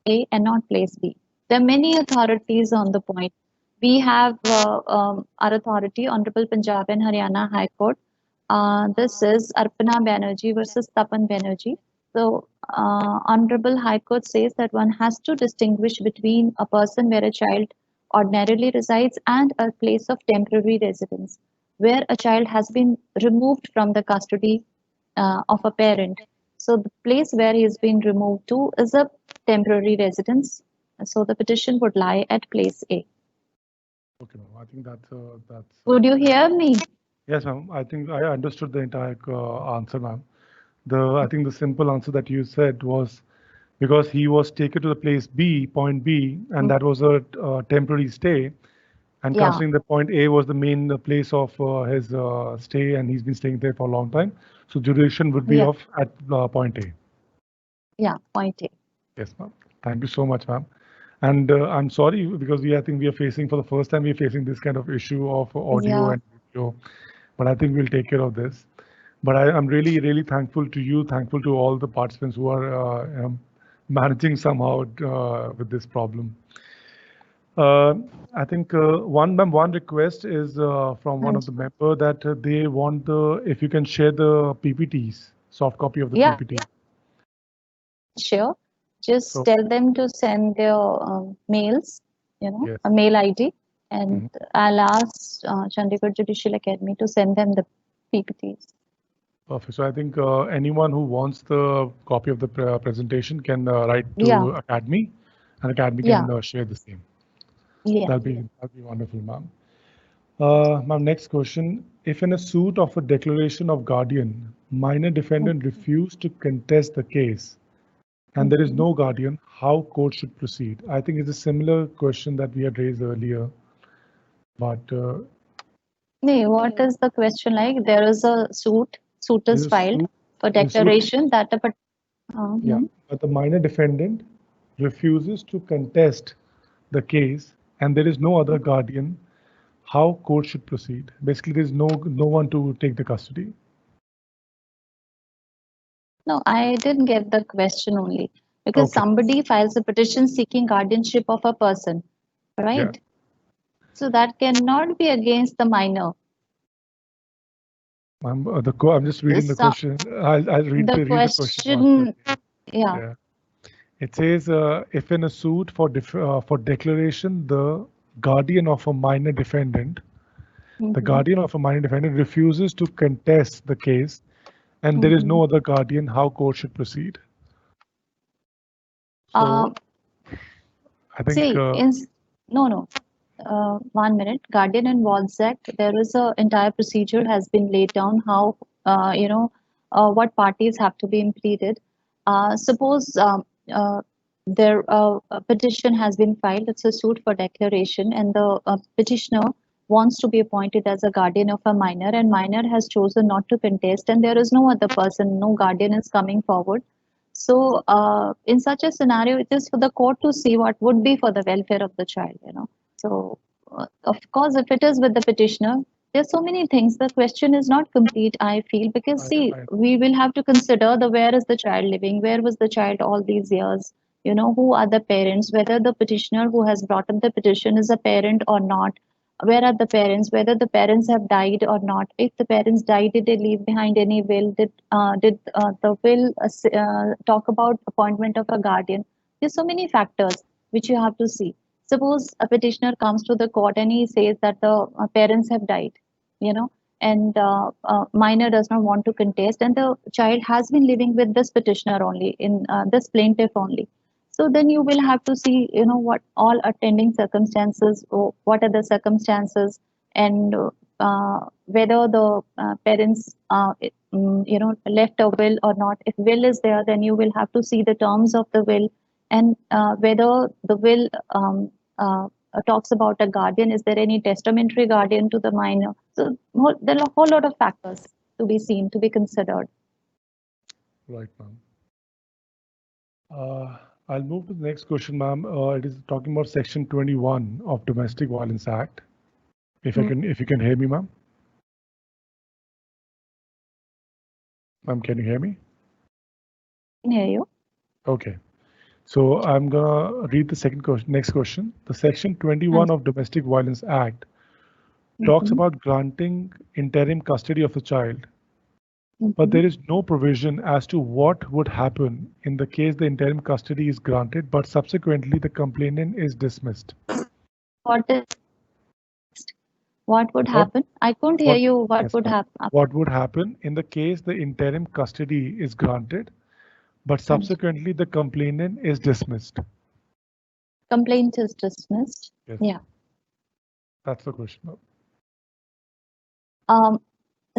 A and not place B. There are many authorities on the point. We have our authority, Honorable Punjab and Haryana High Court. This is Arpana Banerjee versus Tapan Banerjee. So Honorable High Court says that one has to distinguish between a person where a child ordinarily resides and a place of temporary residence, where a child has been removed from the custody of a parent. So the place where he has been removed to is a temporary residence. So the petition would lie at place A. Okay, ma'am. I think that's. Would you hear me? Yes, ma'am. I think I understood the entire answer, ma'am. I think the simple answer that you said was because he was taken to the place B, point B, and that was a temporary stay. And Yeah. considering that point A was the main place of his stay, and he's been staying there for a long time, so jurisdiction would be Yeah. of at point A. Yeah, point A. Yes, ma'am. Thank you so much, ma'am. And I'm sorry because I think we are facing for the first time we're facing this kind of issue of audio Yeah. and video, but I think we'll take care of this. But I'm really, really thankful to you, thankful to all the participants who are managing somehow with this problem. Uh, I think one request is from one of And the member that they want if you can share the PPTs, soft copy of the yeah, PPT. sure. Just So tell them to send their mails, yes. a mail ID, and Mhm. I'll ask Chandigarh Judicial Academy to send them the PPTs. Perfect. So I think anyone who wants the copy of the presentation can write Yeah, to Academy, and Academy yeah, can share the same. yeah. That'll be wonderful, ma'am. Ma'am, next question. If in a suit of a declaration of guardian, minor defendant refused to contest the case, and there is Mhm. no guardian, how court should proceed? I think it's a similar question that we had raised earlier, but Nee, what is the question like? There is a suit there's is a filed suit, for there's a suit, declaration that a yeah, but the minor defendant refuses to contest the case, and there is no other guardian, how court should proceed? Basically, there's no one to take the custody. No, I didn't get the question only because Okay, somebody files a petition seeking guardianship of a person, yeah. right? So that cannot be against the minor. I'm just reading the So question. I'll read the question once question, again. yeah, Yeah. It says, if in a suit for declaration, the guardian of a minor defendant, the mhm, guardian of a minor defendant refuses to contest the case, and there is mhm. no other guardian, how court should proceed. Uh, So I think, see, no, 1 minute. Guardian and Wards Act, there is a entire procedure has been laid down how, what parties have to be implemented. Suppose there a petition has been filed, it's a suit for declaration, and the petitioner wants to be appointed as a guardian of a minor, and minor has chosen not to contest, and there is no other person, no guardian is coming forward. So, in such a scenario, it is for the court to see what would be for the welfare of the child. So, of course, if it is with the petitioner, there's so many things. The question is not complete, I feel, because see, I we will have to consider the where is the child living, where was the child all these years, who are the parents, whether the petitioner who has brought up the petition is a parent or not, where are the parents, whether the parents have died or not. If the parents died, did they leave behind any will? Did the will talk about appointment of a guardian? There's so many factors which you have to see. Suppose a petitioner comes to the court and he says that the parents have died, you know, and minor does not want to contest, and the child has been living with this petitioner only, in this plaintiff only. So then you will have to see, what all attending circumstances, or what are the circumstances, and whether the parents, left a will or not. If will is there, then you will have to see the terms of the will, and whether the will talks about a guardian. Is there any testamentary guardian to the minor? So there are a whole lot of factors to be seen, to be considered. Right, ma'am. I'll move to the next question, ma'am. It is talking about Section 21 of Domestic Violence Act. If you can hear me, ma'am. Ma'am, can you hear me? I can hear you. Okay. So I'm gonna read the next question. The Section 21 of Domestic Violence Act talks about granting interim custody of the child, but there is no provision as to what would happen in the case the interim custody is granted, but subsequently the complainant is dismissed. What would happen? I couldn't hear you. What Yes, would ma'am. happen? What would happen in the case the interim custody is granted, but subsequently the complainant is dismissed? Complaint is dismissed. Yes, Yeah. that's the question, ma'am.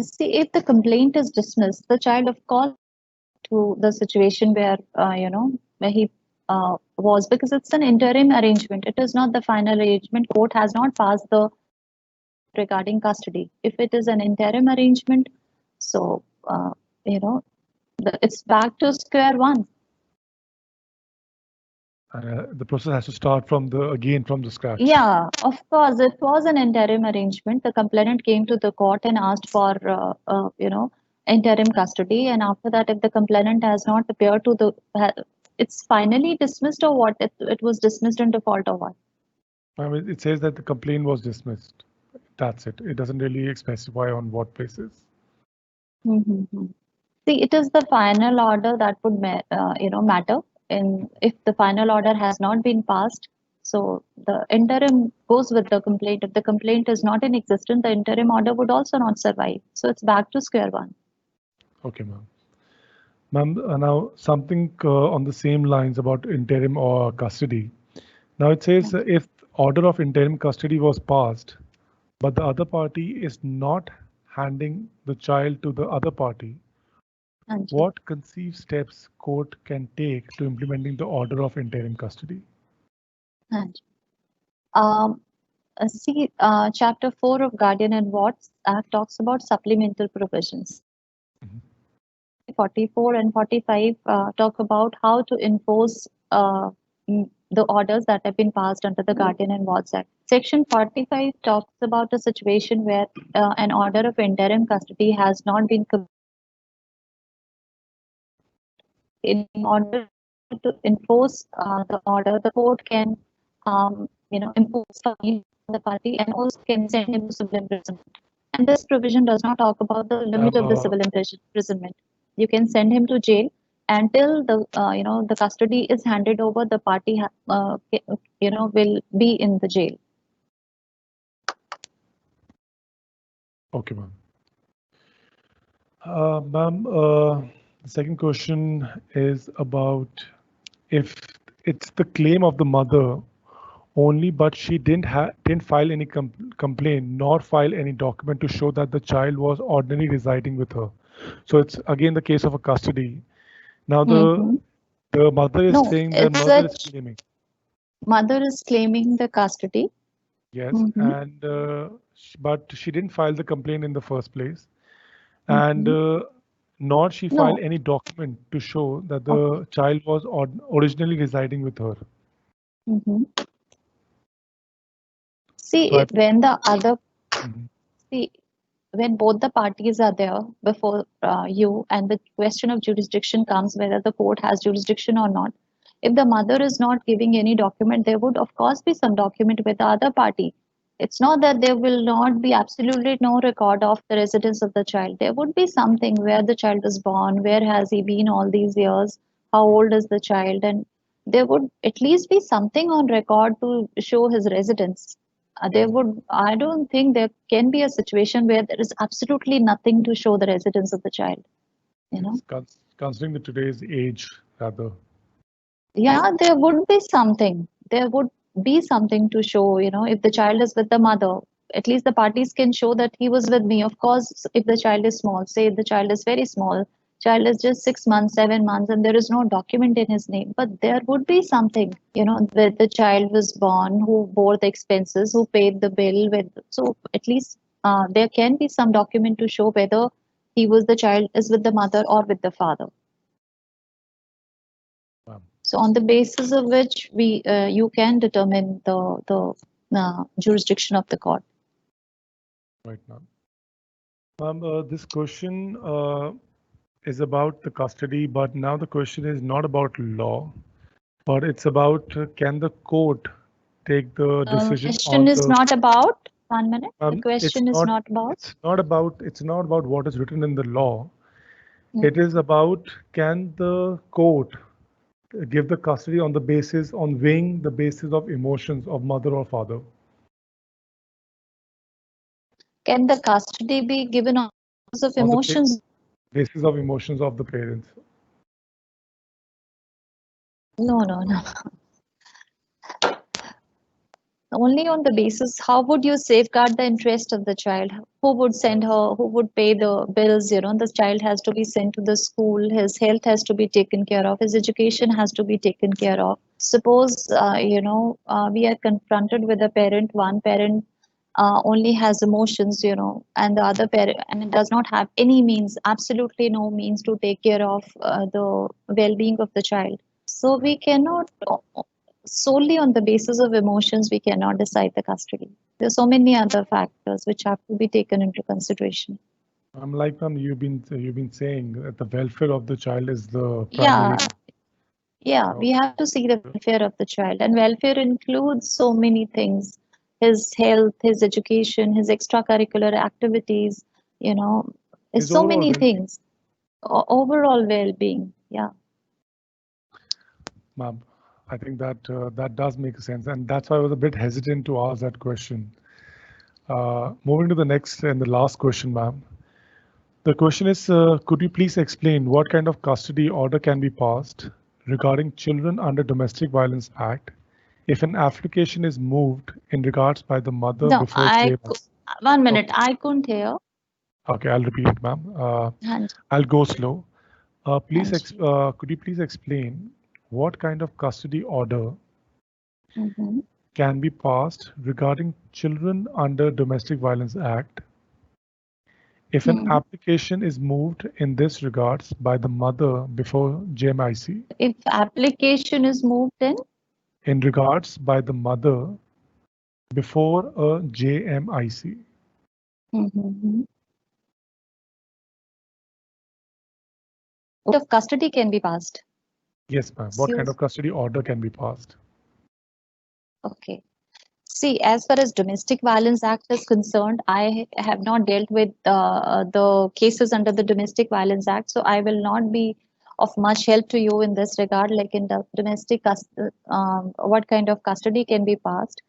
See, if the complaint is dismissed, the child, of course, to the situation where where he was, because it's an interim arrangement. It is not the final arrangement. Court has not passed the regarding custody. If it is an interim arrangement, so it's back to square one. The process has to start from the scratch. Yeah, of course, it was an interim arrangement. The complainant came to the court and asked for, interim custody. And after that, if the complainant has not appeared to it's finally dismissed, or what? It was dismissed in default, or what? I mean, it says that the complaint was dismissed. That's it. It doesn't really specify on what basis. Mm-hmm. See, it is the final order that would matter. And if the final order has not been passed, so the interim goes with the complaint. If the complaint is not in existence, the interim order would also not survive. So it's back to square one. Okay, ma'am. Ma'am, now something on the same lines about interim or custody. Now it says if order of interim custody was passed, but the other party is not handing the child to the other party, what conceived steps court can take to implementing the order of interim custody? See, Chapter 4 of Guardian and Wards Act talks about supplemental provisions. 44 and 45 talk about how to enforce the orders that have been passed under the Guardian and Wards Act. Section 45 talks about a situation where an order of interim custody has not been completed. In order to enforce the order, the court can, impose fine on the party and also can send him to civil imprisonment. And this provision does not talk about the limit of the civil imprisonment. You can send him to jail until the custody is handed over. The party, will be in the jail. Okay, ma'am. Ma'am, the second question is about if it's the claim of the mother only, but she didn't file any complaint nor file any document to show that the child was ordinarily residing with her. So it's again the case of a custody. Now the mother is saying the mother is claiming. Mother is claiming the custody. Yes, and but she didn't file the complaint in the first place, and nor she filed any document to show that the child was originally residing with her. See, when the other, when both the parties are there before you, and the question of jurisdiction comes, whether the court has jurisdiction or not. If the mother is not giving any document, there would of course be some document with the other party. It's not that there will not be absolutely no record of the residence of the child. There would be something where the child was born, where has he been all these years, how old is the child, and there would at least be something on record to show his residence. I don't think there can be a situation where there is absolutely nothing to show the residence of the child. Considering the today's age, rather. Yeah, there would be something. There would be something to show, if the child is with the mother, at least the parties can show that he was with me. Of course, if the child is small, say if the child is very small, child is just 6 months, 7 months, and there is no document in his name, but there would be something, that the child was born, who bore the expenses, who paid the bill with. So at least there can be some document to show whether the child is with the mother or with the father. So on the basis of which you can determine the jurisdiction of the court. Right, ma'am. This question is about the custody, but now the question is not about law, but it's about can the court take the decision? The question is not about 1 minute. The question is not about. It's not about what is written in the law. It is about can the court give the custody on weighing the basis of emotions of mother or father. Can the custody be given on basis of emotions? Basis of emotions of the parents. No. only on the basis, how would you safeguard the interest of the child? Who would send her? Who would pay the bills? The child has to be sent to the school. His health has to be taken care of. His education has to be taken care of. Suppose, we are confronted with a parent, one parent only has emotions, and the other parent, and it does not have any means, absolutely no means to take care of the well-being of the child. So we cannot, solely on the basis of emotions, we cannot decide the custody. There are so many other factors which have to be taken into consideration. Like you've been saying that the welfare of the child is the primary. Yeah, we have to see the welfare of the child, and welfare includes so many things: his health, his education, his extracurricular activities. His So many overall things. Overall well-being. Yeah. Ma'am, I think that that does make sense, and that's why I was a bit hesitant to ask that question. Moving to the next and the last question, ma'am. The question is, could you please explain what kind of custody order can be passed regarding children under Domestic Violence Act if an application is moved in regards by the mother No, before one minute, I couldn't hear. Okay, I'll repeat it, ma'am. And I'll go slow. Could you please explain what kind of custody order can be passed regarding children under Domestic Violence Act if an application is moved in this regards by the mother before JMIC? If application is moved in regards by the mother before a JMIC. What of custody can be passed? Yes, ma'am. What kind of custody order can be passed? Okay. See, as far as Domestic Violence Act is concerned, I have not dealt with the cases under the Domestic Violence Act, so I will not be of much help to you in this regard, like in the what kind of custody can be passed.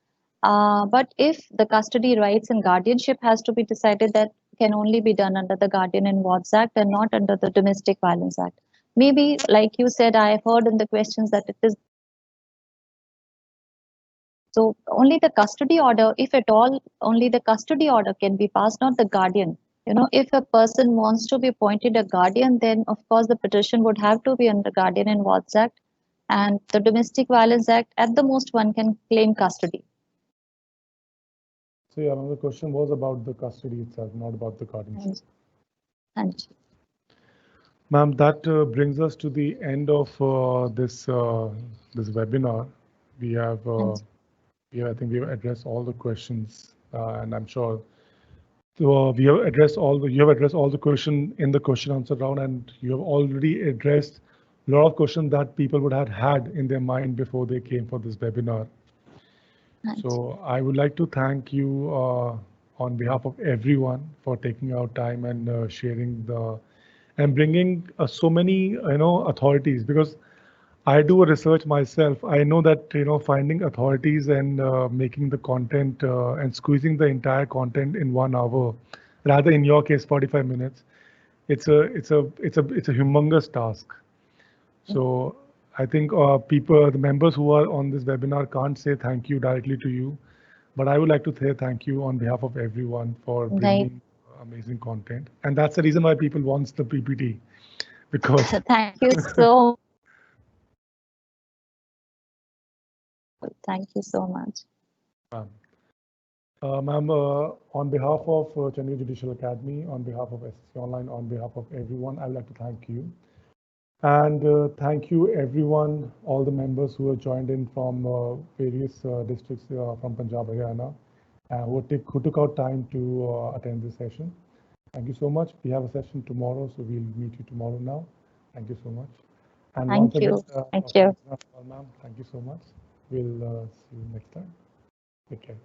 But if the custody rights and guardianship has to be decided, that can only be done under the Guardian and Wards Act and not under the Domestic Violence Act. Maybe, like you said, I heard in the questions that it is. So only the custody order, if at all, only the custody order can be passed, not the guardian. If a person wants to be appointed a guardian, then of course the petition would have to be under Guardian and Wards Act, and the Domestic Violence Act. At the most, one can claim custody. So yeah, the question was about the custody itself, not about the guardianship. Ma'am, that brings us to the end of this webinar. We have. I think we have addressed all the questions, and I'm sure we have addressed you have addressed all the question in the question answer round, and you have already addressed a lot of questions that people would have had in their mind before they came for this webinar. So I would like to thank you on behalf of everyone for taking out time and sharing and bringing so many authorities, because I do a research myself. I know that finding authorities and making the content and squeezing the entire content in 1 hour, rather in your case 45 minutes, it's a humongous task. So I think the members who are on this webinar can't say thank you directly to you, but I would like to say thank you on behalf of everyone for bringing amazing content, and that's the reason why people want the PPT, because thank you so. Thank you so much. Ma'am, on behalf of Chandigarh Judicial Academy, on behalf of SSC Online, on behalf of everyone, I would like to thank you. And thank you everyone, all the members who have joined in from various districts from Punjab, Haryana, who took out time to attend this session. Thank you so much. We have a session tomorrow, so we'll meet you tomorrow now. Thank you so much. And thank you. Thank you. Ma'am, thank you so much. We'll see you next time. Take care.